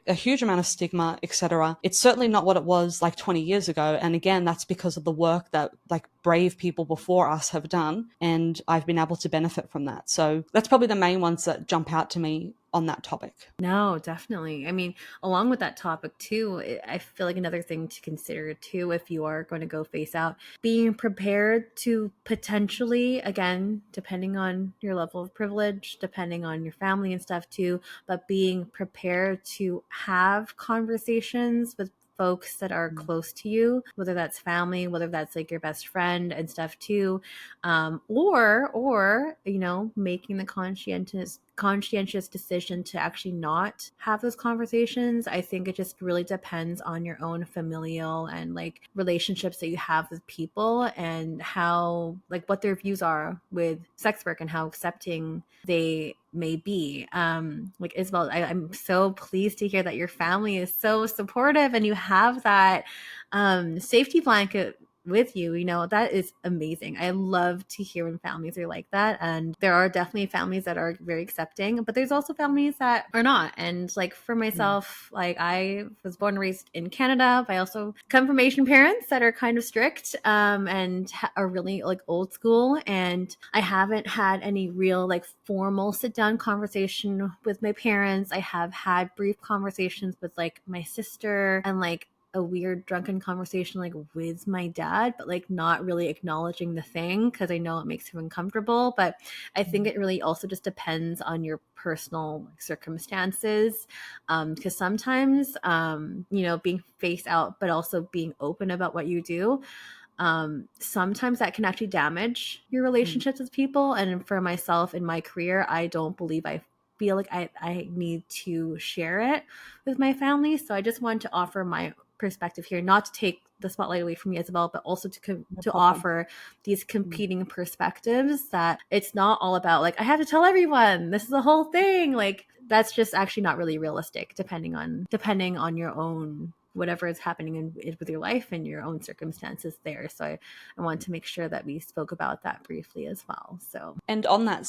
a huge amount of stigma, etc., it's certainly not what it was like 20 years ago. And again, that's because of the work that like brave people before us have done, and I've been able to benefit from that. So that's probably the main ones that jump out to me on that topic. No, definitely. I mean, along with that topic too, I feel like another thing to consider too, if you are going to go face out, being prepared to potentially, again, depending on your level of privilege, depending on your family and stuff too, but being prepared to have conversations with folks that are close to you, whether that's family, whether that's like your best friend and stuff too, or making the conscientious decision to actually not have those conversations. I think it just really depends on your own familial and like relationships that you have with people, and how, like, what their views are with sex work and how accepting they may be. Like Isabelle, I'm so pleased to hear that your family is so supportive and you have that safety blanket with you. That is amazing. I love to hear when families are like that. And there are definitely families that are very accepting, but there's also families that are not. And like for myself, like I was born and raised in Canada, but I also come from Asian parents that are kind of strict, and are really like old school. And I haven't had any real like formal sit down conversation with my parents. I have had brief conversations with like my sister and like a weird drunken conversation like with my dad, but like not really acknowledging the thing because I know it makes him uncomfortable. But I think it really also just depends on your personal like, circumstances, because sometimes you know, being face out but also being open about what you do, sometimes that can actually damage your relationships with people. And for myself in my career, I don't believe I feel like I need to share it with my family. So I just wanted to offer my perspective here, not to take the spotlight away from you, Isabel, but also No to problem. offer these competing perspectives, that it's not all about like I have to tell everyone this is the whole thing. Like that's just actually not really realistic, depending on your own whatever is happening with your life and your own circumstances there. So I want to make sure that we spoke about that briefly as well. So, And on that,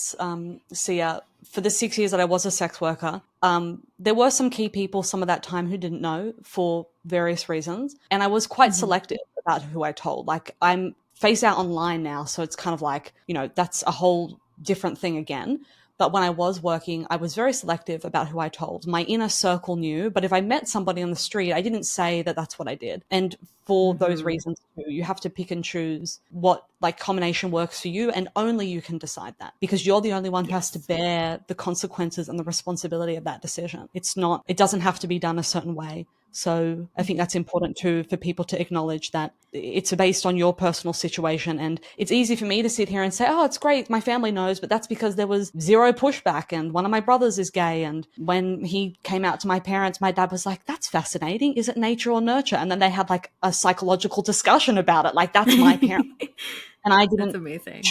Sia, for the 6 years that I was a sex worker, there were some key people some of that time who didn't know for various reasons. And I was quite selective about who I told. Like, I'm face out online now, so it's kind of like, you know, that's a whole different thing again. But when I was working, I was very selective about who I told. My inner circle knew, but if I met somebody on the street, I didn't say that that's what I did. And for those reasons too, you have to pick and choose what like combination works for you, and only you can decide that, because you're the only one who has to bear the consequences and the responsibility of that decision. It doesn't have to be done a certain way. So I think that's important too, for people to acknowledge that it's based on your personal situation. And it's easy for me to sit here and say, oh, it's great, my family knows, but that's because there was zero pushback and one of my brothers is gay. And when he came out to my parents, my dad was like, that's fascinating. Is it nature or nurture? And then they had like a psychological discussion about it. Like, that's my parent. And I that's didn't amazing.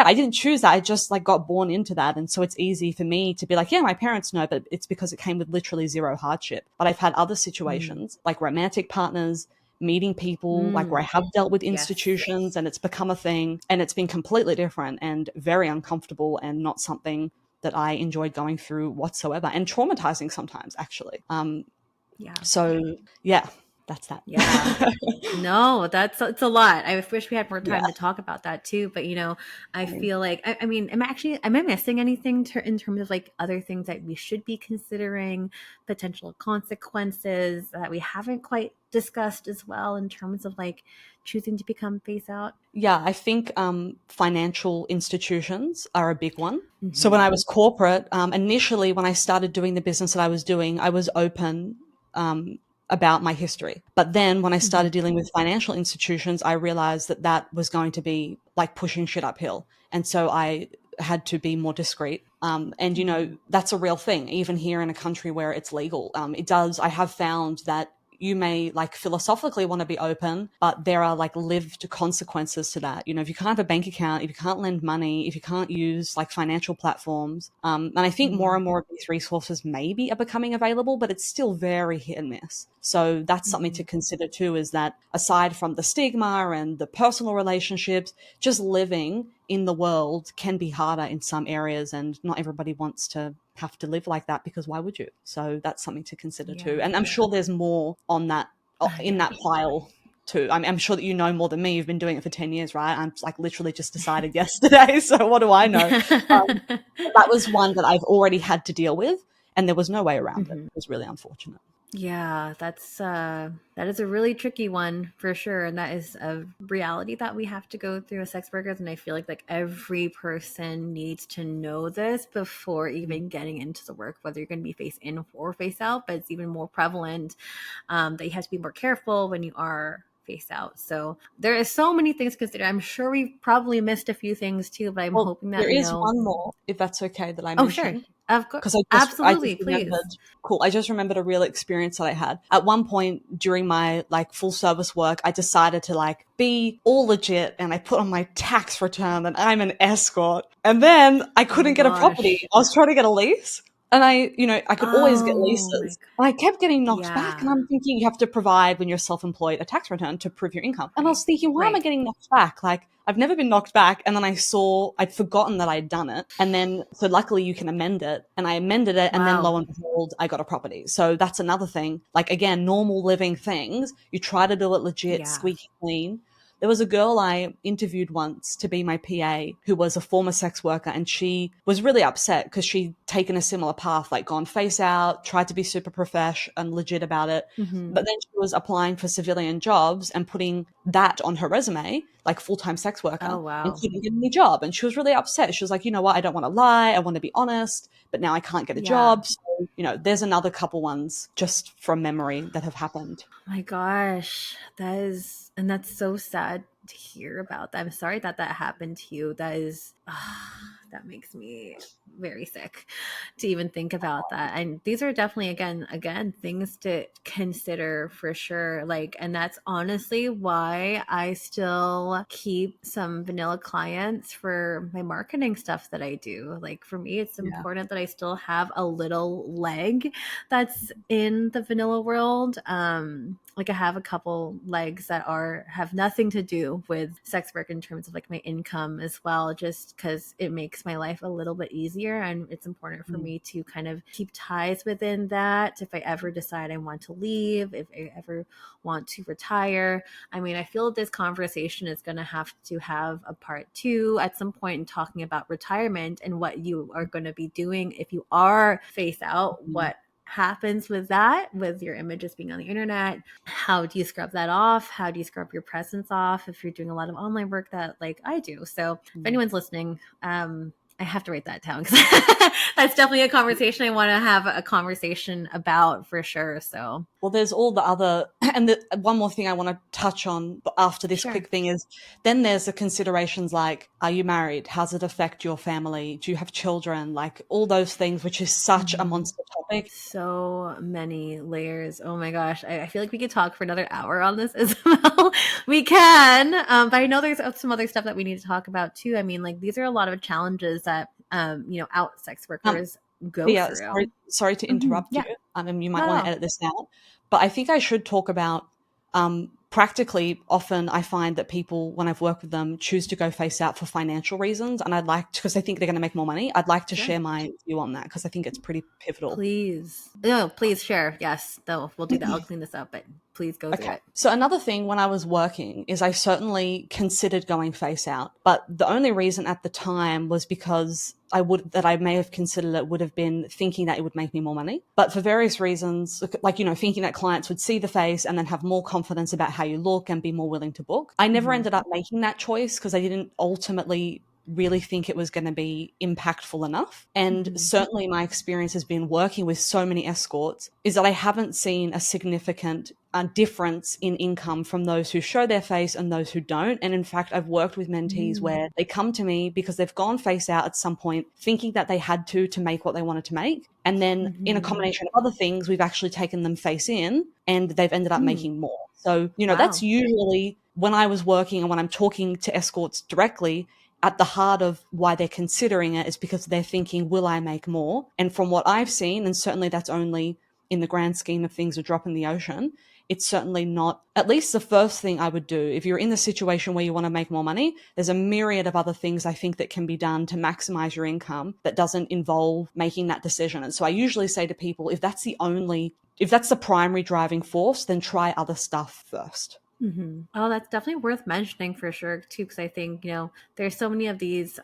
I didn't choose that. I just like got born into that. And so it's easy for me to be like, yeah, my parents know, but it's because it came with literally zero hardship. But I've had other situations like romantic partners, meeting people, like where I have dealt with institutions and it's become a thing, and it's been completely different and very uncomfortable and not something that I enjoyed going through whatsoever, and traumatizing sometimes actually. So yeah, that's that. Yeah. No, it's a lot. I wish we had more Yeah. time to talk about that too. But you know, I feel like I mean, am I missing anything in terms of like other things that we should be considering, potential consequences that we haven't quite discussed as well in terms of like choosing to become face out? Yeah, I think financial institutions are a big one. So when I was corporate, initially when I started doing the business that I was doing, I was open about my history. But then when I started dealing with financial institutions, I realized that that was going to be like pushing shit uphill. And so I had to be more discreet. And, you know, that's a real thing, even here in a country where it's legal. I have found that you may like philosophically want to be open, but there are like lived consequences to that. You know, if you can't have a bank account, if you can't lend money, if you can't use like financial platforms, and I think more and more of these resources maybe are becoming available, but it's still very hit and miss. So that's something to consider too, is that aside from the stigma and the personal relationships, just living in the world can be harder in some areas, and not everybody wants to have to live like that, because why would you? So that's something to consider too. And I'm sure there's more on that in that pile too. I'm sure that you know more than me. You've been doing it for 10 years, right? I'm like literally just decided yesterday. So what do I know? That was one that I've already had to deal with, and there was no way around it. It was really unfortunate. Yeah, that is a really tricky one for sure, and that is a reality that we have to go through as sex workers. And I feel like every person needs to know this before even getting into the work, whether you're going to be face in or face out. But it's even more prevalent that you have to be more careful when you are face out. So there is so many things to consider. I'm sure we probably missed a few things too, but I'm Well, hoping that there you is know. one more, if that's okay, that I Oh, sure, mentioned. of course, Because I just absolutely, please. remembered, cool. I just remembered a real experience that I had. At one point during my like full service work, I decided to like be all legit, and I put on my tax return that I'm an escort. And then I Oh my couldn't get a property. gosh. I was trying to get a lease. And I could always get Oh my leases. And I kept getting knocked back. Yeah. And I'm thinking you have to provide, when you're self-employed, a tax return to prove your income. And I Right. was thinking, why am I Right. getting knocked back? Like, I've never been knocked back. And then I'd forgotten that I'd done it. And then, so luckily you can amend it. And I amended it. And then Wow. lo and behold, I got a property. So that's another thing. Like, again, normal living things, you try to do it legit, Yeah. squeaky clean. There was a girl I interviewed once to be my PA who was a former sex worker, and she was really upset because she'd taken a similar path, like gone face out, tried to be super profesh and legit about it. Mm-hmm. But then she was applying for civilian jobs and putting that on her resume, like full-time sex worker, Oh, and wow. couldn't get any job. And she was really upset. She was like, you know what, I don't want to lie. I want to be honest, but now I can't get a Yeah. job. So, there's another couple ones just from memory that have happened. My gosh, that's so sad to hear about that. I'm sorry that happened to you. That makes me very sick to even think about that. And these are definitely again things to consider for sure. Like, and that's honestly why I still keep some vanilla clients for my marketing stuff that I do. Like, for me, it's important that I still have a little leg that's in the vanilla world. Like, I have a couple legs that have nothing to do with sex work in terms of like my income as well, just because it makes my life a little bit easier, and it's important for me to kind of keep ties within that if I ever decide I want to leave, if I ever want to retire. I mean, I feel this conversation is going to have a part 2 at some point in talking about retirement and what you are going to be doing if you are face out, what happens with that, with your images being on the internet. How do you scrub that off? How do you scrub your presence off if you're doing a lot of online work that like I do? So if anyone's listening, I have to write that down because that's definitely a conversation I want to have a conversation about for sure. So, well, there's all the other, and one more thing I want to touch on after this quick thing is, then there's the considerations like, are you married? How does it affect your family? Do you have children? Like all those things, which is such a monster topic. So many layers. Oh my gosh. I feel like we could talk for another hour on this, Isabel. We can, but I know there's some other stuff that we need to talk about too. I mean, like, these are a lot of challenges that, out sex workers go through. Sorry to interrupt you. You might want to edit this out, but I think I should talk about practically. Often I find that people, when I've worked with them, choose to go face out for financial reasons, and I'd like to, because they think they're going to make more money. I'd like to share my view on that because I think it's pretty pivotal. Please share. Yes, though we'll do that. I'll clean this up, but please go through it. So another thing when I was working is I certainly considered going face out, but the only reason at the time was because I may have considered it would have been thinking that it would make me more money. But for various reasons, like, thinking that clients would see the face and then have more confidence about how you look and be more willing to book. I never ended up making that choice because I didn't ultimately really think it was going to be impactful enough. And certainly my experience has been working with so many escorts is that I haven't seen a significant difference in income from those who show their face and those who don't. And in fact, I've worked with mentees where they come to me because they've gone face out at some point thinking that they had to make what they wanted to make. And then in a combination of other things, we've actually taken them face in and they've ended up making more. So, that's usually when I was working and when I'm talking to escorts directly, at the heart of why they're considering it is because they're thinking, will I make more? And from what I've seen, and certainly that's only in the grand scheme of things, a drop in the ocean, it's certainly not, at least the first thing I would do. If you're in the situation where you want to make more money, there's a myriad of other things I think that can be done to maximize your income that doesn't involve making that decision. And so I usually say to people, if that's the primary driving force, then try other stuff first. Oh, that's definitely worth mentioning for sure too, because I think there's so many of these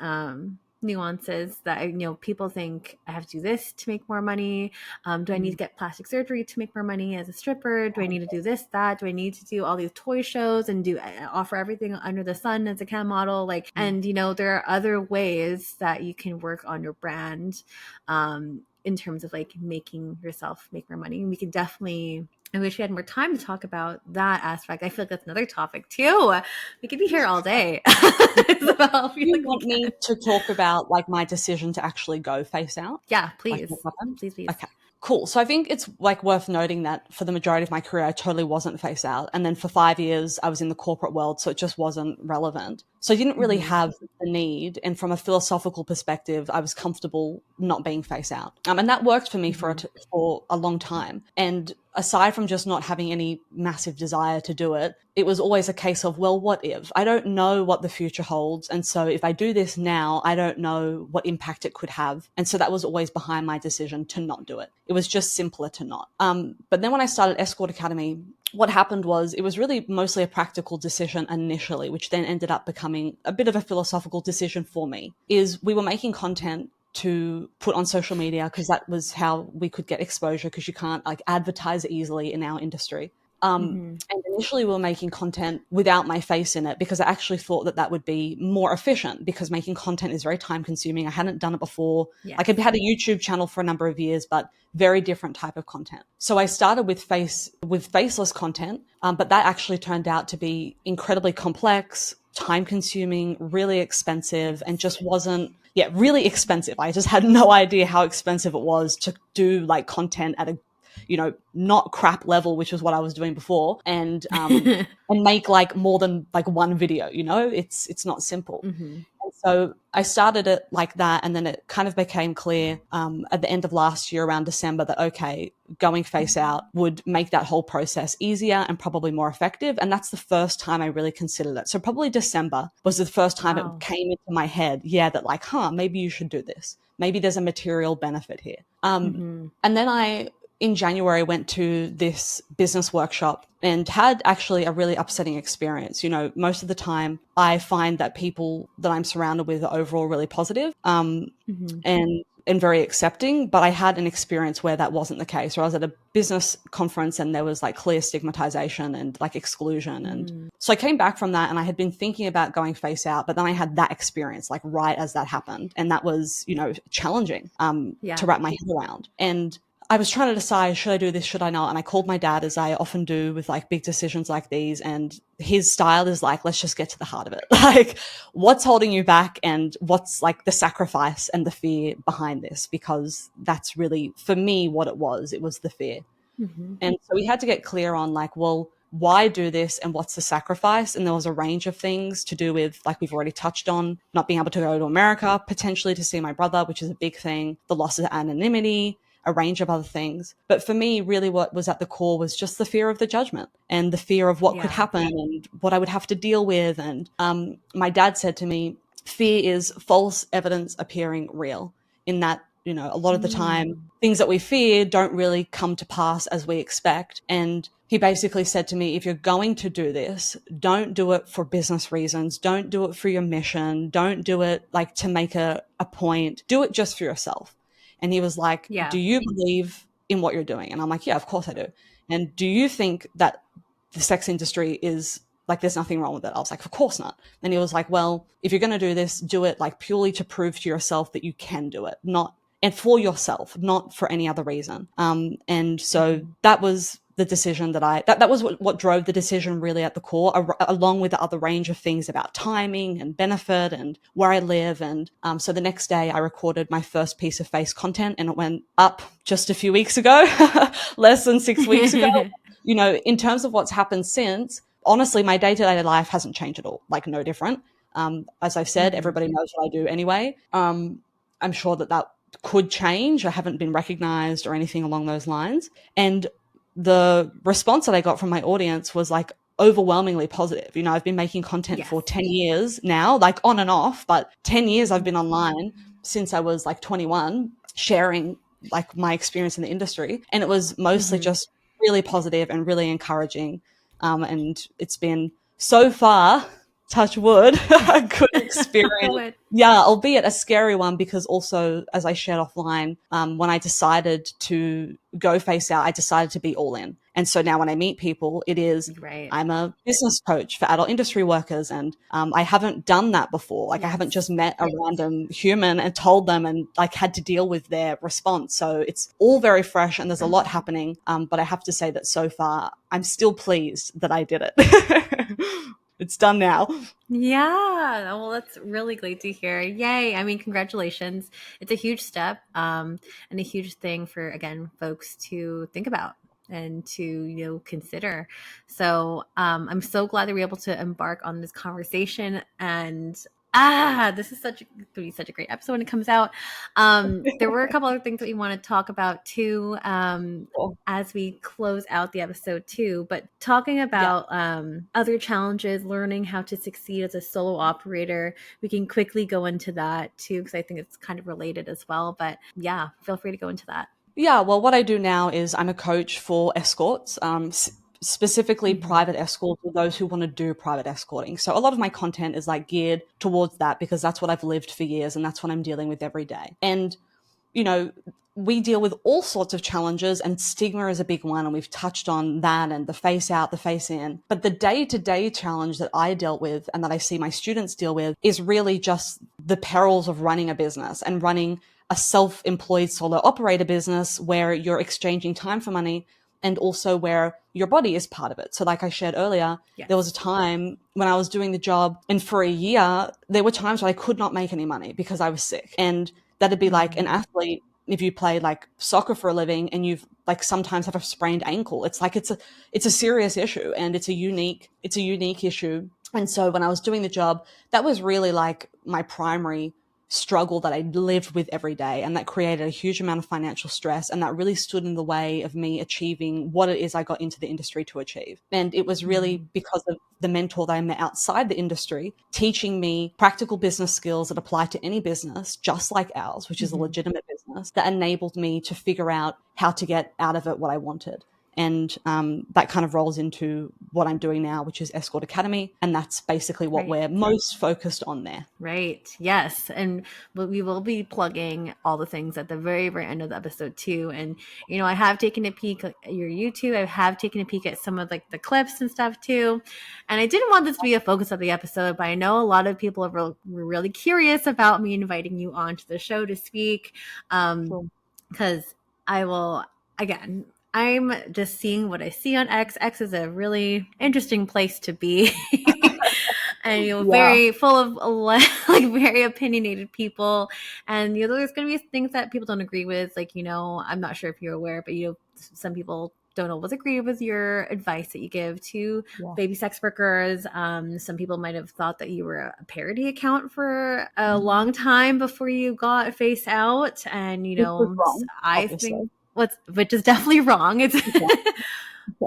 nuances that people think I have to do this to make more money. Do I need to get plastic surgery to make more money as a stripper? Do I need to do this, that? Do I need to do all these toy shows and offer everything under the sun as a cam model? Like, and there are other ways that you can work on your brand in terms of like making yourself make more money. And we can definitely, I wish we had more time to talk about that aspect. I feel like that's another topic too. We could be here all day. Isabelle, you want me to talk about like my decision to actually go face out? Yeah, please. Please. Okay. Cool. So I think it's like worth noting that for the majority of my career, I totally wasn't face out. And then for 5 years, I was in the corporate world. So it just wasn't relevant. So I didn't really have the need. And from a philosophical perspective, I was comfortable not being face out. And that worked for me for a long time. And aside from just not having any massive desire to do it, it was always a case of, well, what if? I don't know what the future holds. And so if I do this now, I don't know what impact it could have. And so that was always behind my decision to not do it. It was just simpler to not. But then when I started Escort Academy, what happened was it was really mostly a practical decision initially, which then ended up becoming a bit of a philosophical decision for me, is we were making content to put on social media because that was how we could get exposure, because you can't like advertise easily in our industry. And initially we were making content without my face in it because I actually thought that that would be more efficient, because making content is very time consuming. I hadn't done it before. Yes. Like I'd had a YouTube channel for a number of years, but very different type of content. So I started with faceless content, but that actually turned out to be incredibly complex, time consuming, really expensive, and just wasn't, really expensive. I just had no idea how expensive it was to do like content at a, not crap level, which was what I was doing before, and make like more than like one video. It's not simple. And so I started it like that, and then it kind of became clear at the end of last year, around December, that okay, going face out would make that whole process easier and probably more effective. And that's the first time I really considered it. So probably December was the first time it came into my head, that like, maybe you should do this. Maybe there's a material benefit here. And then in January, went to this business workshop and had actually a really upsetting experience. Most of the time I find that people that I'm surrounded with are overall really positive, and very accepting. But I had an experience where that wasn't the case, where I was at a business conference and there was like clear stigmatization and like exclusion. And so I came back from that and I had been thinking about going face out, but then I had that experience like right as that happened. And that was, challenging to wrap my head around. And I was trying to decide, should I do this, should I not? And I called my dad, as I often do with like big decisions like these. And his style is like, let's just get to the heart of it. Like, what's holding you back and what's like the sacrifice and the fear behind this? Because that's really, for me, what it was. It was the fear. And so we had to get clear on like, well, why do this and what's the sacrifice? And there was a range of things to do with, like we've already touched on, not being able to go to America, potentially to see my brother, which is a big thing, the loss of anonymity, a range of other things. But for me, really what was at the core was just the fear of the judgment and the fear of what could happen and what I would have to deal with. And my dad said to me, fear is false evidence appearing real, in that, a lot of the time, things that we fear don't really come to pass as we expect. And he basically said to me, if you're going to do this, don't do it for business reasons. Don't do it for your mission. Don't do it like to make a point. Do it just for yourself. And he was like, do you believe in what you're doing? And I'm like, yeah, of course I do. And do you think that the sex industry is like, there's nothing wrong with it? I was like, of course not. And he was like, well, if you're going to do this, do it like purely to prove to yourself that you can do it, and for yourself, not for any other reason. And so that was the decision that was what drove the decision really at the core, along with the other range of things about timing and benefit and where I live. And so the next day I recorded my first piece of face content, and it went up just a few weeks ago, less than 6 weeks ago. In terms of what's happened since, honestly, my day-to-day life hasn't changed at all, like no different. As I've said, everybody knows what I do anyway. I'm sure that could change. I haven't been recognized or anything along those lines. And the response that I got from my audience was like overwhelmingly positive. I've been making content for 10 years now, like on and off, but 10 years I've been online since I was like 21, sharing like my experience in the industry. And it was mostly just really positive and really encouraging. And it's been so far, touch wood, a good experience. Albeit a scary one, because also, as I shared offline, when I decided to go face out, I decided to be all in. And so now when I meet people, it is, I'm a business coach for adult industry workers. And I haven't done that before. Like I haven't just met a random human and told them and like had to deal with their response. So it's all very fresh and there's a lot happening. But I have to say that so far, I'm still pleased that I did it. It's done now. Yeah. Well, that's really great to hear. Yay. I mean, congratulations. It's a huge step and a huge thing for, again, folks to think about and to, consider. So I'm so glad that we're able to embark on this conversation. And this is going to be such a great episode when it comes out. There were a couple other things that we want to talk about too, as we close out the episode too, but talking about, other challenges, learning how to succeed as a solo operator, we can quickly go into that too, because I think it's kind of related as well, but feel free to go into that. Yeah, well, what I do now is I'm a coach for escorts, specifically private escorts or those who want to do private escorting. So a lot of my content is like geared towards that because that's what I've lived for years and that's what I'm dealing with every day. And, you know, we deal with all sorts of challenges, and stigma is a big one. And we've touched on that, and the face out, the face in. But the day-to-day challenge that I dealt with and that I see my students deal with is really just the perils of running a business and running a self-employed solo operator business where you're exchanging time for money and also where your body is part of it. So like I shared earlier, there was a time when I was doing the job, and for a year, there were times where I could not make any money because I was sick. And that'd be like an athlete, if you play like soccer for a living and you've like sometimes have a sprained ankle, it's like it's a serious issue, and it's a unique issue. And so when I was doing the job, that was really like my primary struggle that I lived with every day, and that created a huge amount of financial stress, and that really stood in the way of me achieving what it is I got into the industry to achieve. And it was really because of the mentor that I met outside the industry teaching me practical business skills that apply to any business just like ours, which is a legitimate business, that enabled me to figure out how to get out of it what I wanted. And that kind of rolls into what I'm doing now, which is Escort Academy. And that's basically what we're most focused on there. Right. Yes. And we will be plugging all the things at the very, very end of the episode too. And, you know, I have taken a peek at your YouTube. I have taken a peek at some of like the clips and stuff too. And I didn't want this to be a focus of the episode, but I know a lot of people were really curious about me inviting you onto the show to speak. Because I will, again, I'm just seeing what I see on X. X is a really interesting place to be. And, you know, very full of like very opinionated people. And, you know, there's going to be things that people don't agree with. Like, you know, I'm not sure if you're aware, but, you know, some people don't always agree with your advice that you give to baby sex workers. Some people might have thought that you were a parody account for a long time before you got face out. And, you know, wrong, I think which is definitely wrong. It's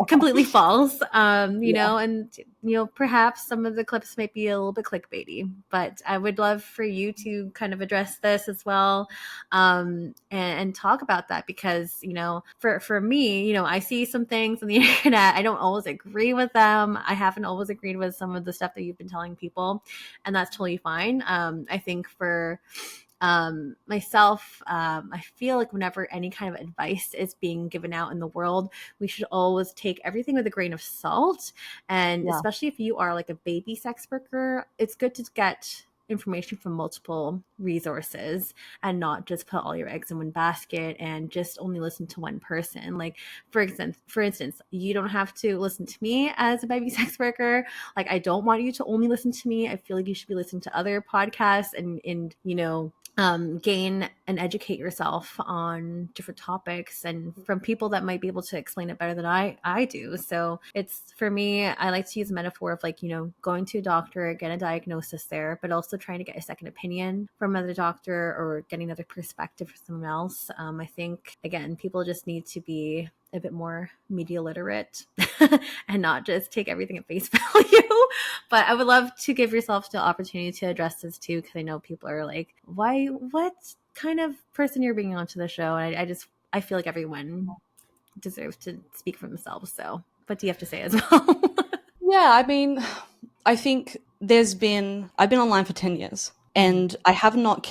completely false. You know, and, you know, perhaps some of the clips might be a little bit clickbaity, but I would love for you to kind of address this as well, and talk about that, because, you know, for me, you know, I see some things on the internet. I don't always agree with them. I haven't always agreed with some of the stuff that you've been telling people, and that's totally fine. I think for myself, I feel like whenever any kind of advice is being given out in the world, we should always take everything with a grain of salt. And especially if you are like a baby sex worker, it's good to get information from multiple resources and not just put all your eggs in one basket and just only listen to one person. Like, for instance, you don't have to listen to me as a baby sex worker. Like, I don't want you to only listen to me. I feel like you should be listening to other podcasts and you know, gain and educate yourself on different topics and from people that might be able to explain it better than I do. So it's, for me, I like to use a metaphor of like, you know, going to a doctor, get a diagnosis there, but also trying to get a second opinion from another doctor or getting another perspective from someone else. I think, again, people just need to be a bit more media literate and not just take everything at face value. But I would love to give yourself the opportunity to address this too, because I know people are like, what kind of person you're bringing onto the show? And I feel like everyone deserves to speak for themselves. So what do you have to say as well? Yeah, I mean, I think I've been online for 10 years. And I have not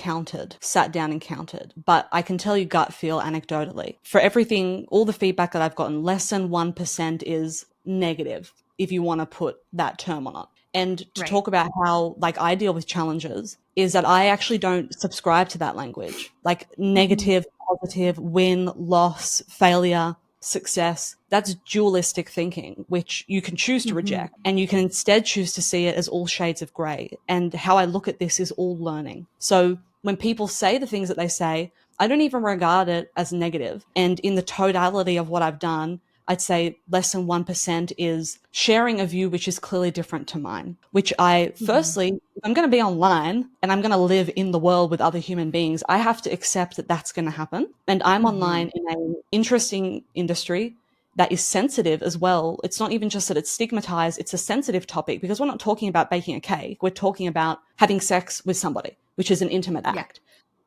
sat down and counted, but I can tell you gut feel anecdotally. For everything, all the feedback that I've gotten, less than 1% is negative, if you want to put that term on it. And to talk about how, like, I deal with challenges is that I actually don't subscribe to that language. Like negative, positive, win, loss, failure, success, that's dualistic thinking, which you can choose to reject, and you can instead choose to see it as all shades of gray. And how I look at this is all learning. So when people say the things that they say, I don't even regard it as negative. And in the totality of what I've done, I'd say less than 1% is sharing a view which is clearly different to mine, which firstly, if I'm going to be online and I'm going to live in the world with other human beings, I have to accept that that's going to happen. And I'm online in an interesting industry that is sensitive as well. It's not even just that it's stigmatized, it's a sensitive topic, because we're not talking about baking a cake. We're talking about having sex with somebody, which is an intimate act.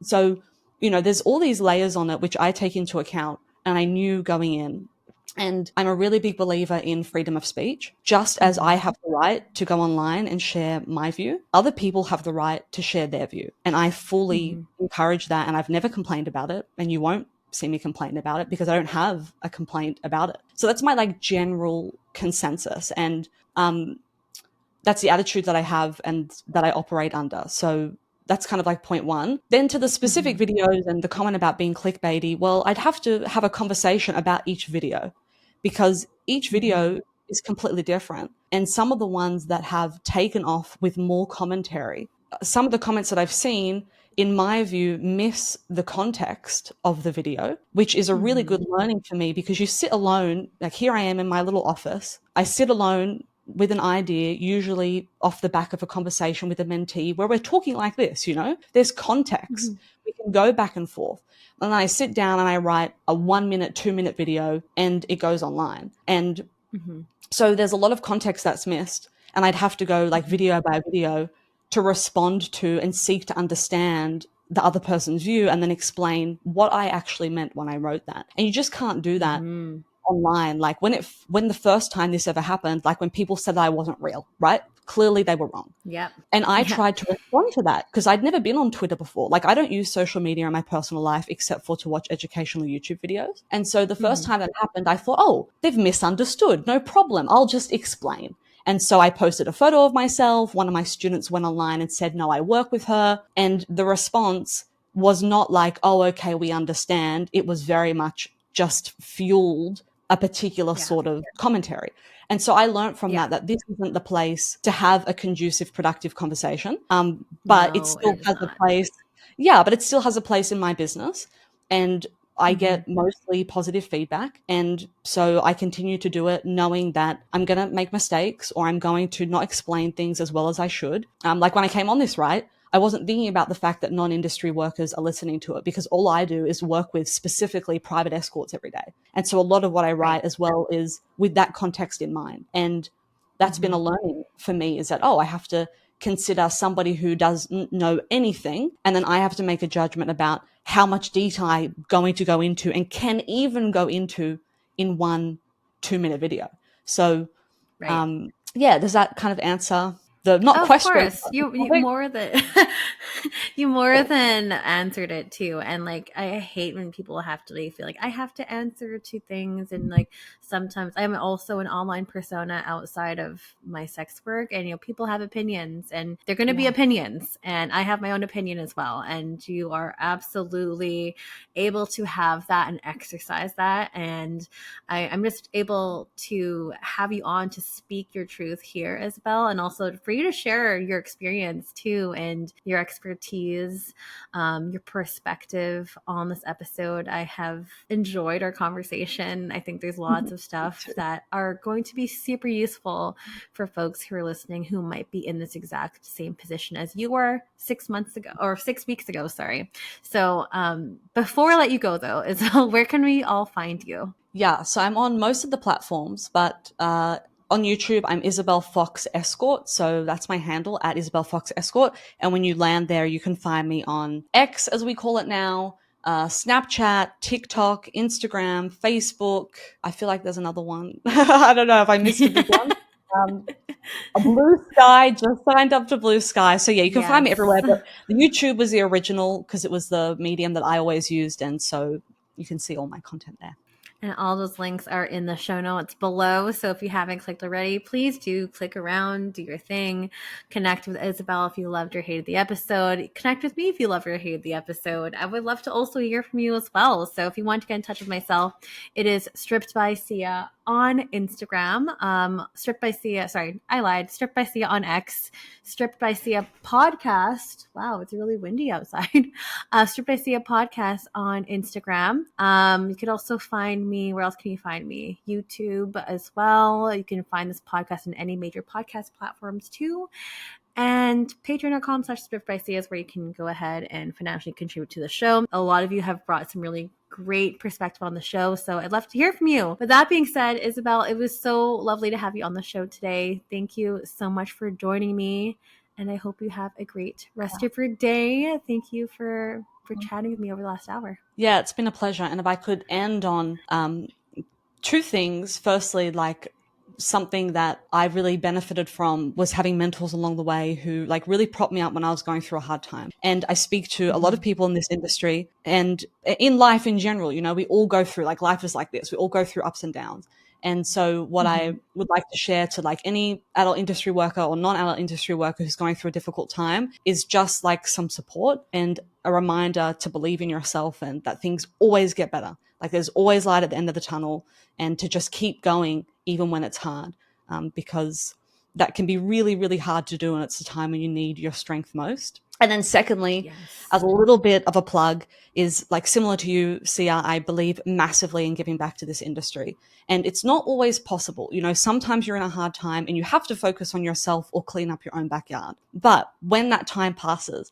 So, you know, there's all these layers on it, which I take into account. And I knew going in And I'm a really big believer in freedom of speech. Just as I have the right to go online and share my view, other people have the right to share their view. And I fully encourage that. And I've never complained about it. And you won't see me complain about it because I don't have a complaint about it. So that's my like general consensus. And that's the attitude that I have and that I operate under. So that's kind of like point one. Then to the specific videos and the comment about being clickbaity, well, I'd have to have a conversation about each video because each video is completely different. And some of the ones that have taken off with more commentary, some of the comments that I've seen, in my view, miss the context of the video, which is a really good learning for me because you sit alone, like here I am in my little office. I sit alone with an idea, usually off the back of a conversation with a mentee where we're talking like this, there's context. We can go back and forth. And then I sit down and I write a 1 minute, 2 minute video and it goes online. And so there's a lot of context that's missed. And I'd have to go like video by video to respond to and seek to understand the other person's view and then explain what I actually meant when I wrote that. And you just can't do that online. Like when the first time this ever happened, like when people said that I wasn't real, right? Clearly they were wrong. Yep. And I tried to respond to that because I'd never been on Twitter before. Like I don't use social media in my personal life except for to watch educational YouTube videos. And so the first time that happened, I thought, oh, they've misunderstood. No problem. I'll just explain. And so I posted a photo of myself. One of my students went online and said, no, I work with her. And the response was not like, oh, okay, we understand. It was very much just fueled a particular sort of commentary. And so I learned from that this isn't the place to have a conducive, productive conversation. But it still has a place. Yeah, but it still has a place in my business. And I get mostly positive feedback. And so I continue to do it knowing that I'm going to make mistakes or I'm going to not explain things as well as I should. Like when I came on this, right? I wasn't thinking about the fact that non-industry workers are listening to it because all I do is work with specifically private escorts every day. And so a lot of what I write as well is with that context in mind. And that's been a learning for me is that, I have to consider somebody who doesn't know anything. And then I have to make a judgment about how much detail I'm going to go into and can even go into in 1 2-minute video. So, does that kind of answer the Of question? course, you more than you more than answered it too. And like, I hate when people have to feel like I have to answer to things. And like, sometimes I'm also an online persona outside of my sex work, and people have opinions, and they're going to be opinions, and I have my own opinion as well. And you are absolutely able to have that and exercise that. And I'm just able to have you on to speak your truth here, Isabelle, and also for you to share your experience too and your expertise, your perspective on this episode. I have enjoyed our conversation. I think there's lots of stuff that are going to be super useful for folks who are listening who might be in this exact same position as you were 6 months ago or 6 weeks ago. Sorry. So before I let you go though, Isabelle, where can we all find you? Yeah, so I'm on most of the platforms, but on YouTube, I'm Isabelle Fox Escort. So that's my handle at Isabelle Fox Escort. And when you land there, you can find me on X, as we call it now, Snapchat, TikTok, Instagram, Facebook. I feel like there's another one. I don't know if I missed a big one. A Blue Sky, just signed up to Blue Sky. So yeah, you can find me everywhere. But the YouTube was the original because it was the medium that I always used. And so you can see all my content there. And all those links are in the show notes below. So if you haven't clicked already, please do click around, do your thing. Connect with Isabelle if you loved or hated the episode. Connect with me if you loved or hated the episode. I would love to also hear from you as well. So if you want to get in touch with myself, it is Stripped by Sia on Instagram. Stripped by Sia, sorry, I lied. Stripped by Sia on X. Stripped by Sia podcast. Wow, it's really windy outside. Stripped by Sia podcast on Instagram. You could also find me. Where else can you find me? YouTube as well. You can find this podcast in any major podcast platforms too. And patreon.com/strippedbysia is where you can go ahead and financially contribute to the show. A lot of you have brought some really great perspective on the show, so I'd love to hear from you. With that being said, Isabelle, it was so lovely to have you on the show today. Thank you so much for joining me, and I hope you have a great rest of your day. Thank you for chatting with me over the last hour. Yeah, it's been a pleasure. And if I could end on two things. Firstly, like something that I really benefited from was having mentors along the way who like really propped me up when I was going through a hard time. And I speak to a lot of people in this industry and in life in general, you know, we all go through, like, life is like this. We all go through ups and downs. And so what I would like to share to like any adult industry worker or non-adult industry worker who's going through a difficult time is just like some support and a reminder to believe in yourself and that things always get better. Like there's always light at the end of the tunnel, and to just keep going even when it's hard, because that can be really, really hard to do. And it's a time when you need your strength most. And then secondly, as a little bit of a plug, is like similar to you, Sia, I believe massively in giving back to this industry. And it's not always possible. You know, sometimes you're in a hard time and you have to focus on yourself or clean up your own backyard. But when that time passes,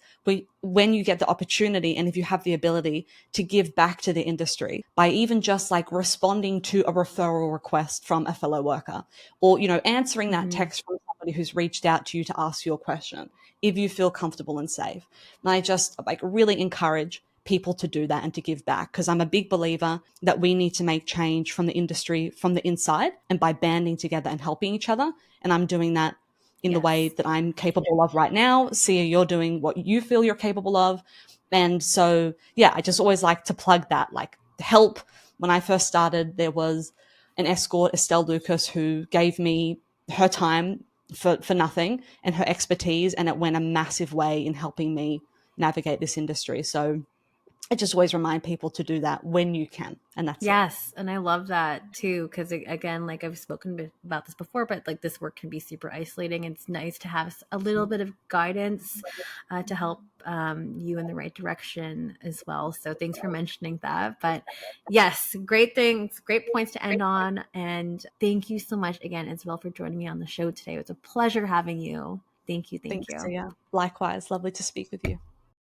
when you get the opportunity and if you have the ability to give back to the industry by even just like responding to a referral request from a fellow worker, or, you know, answering that text from somebody who's reached out to you to ask you a question, if you feel comfortable and safe. And I just like really encourage people to do that and to give back, because I'm a big believer that we need to make change from the industry from the inside and by banding together and helping each other. And I'm doing that in the way that I'm capable of right now. Sia, you're doing what you feel you're capable of. And so, yeah, I just always like to plug that, like help. When I first started, there was an escort, Estelle Lucas, who gave me her time for nothing and her expertise. And it went a massive way in helping me navigate this industry. So I just always remind people to do that when you can. And that's Yes. And I love that too. Cause again, like I've spoken about this before, but like this work can be super isolating. It's nice to have a little bit of guidance to help you in the right direction as well. So thanks for mentioning that. But yes, great things, great points to end on. And thank you so much again, Isabelle, for joining me on the show today. It was a pleasure having you. Thank you. Thank Thanks, you. Sia. Likewise, lovely to speak with you.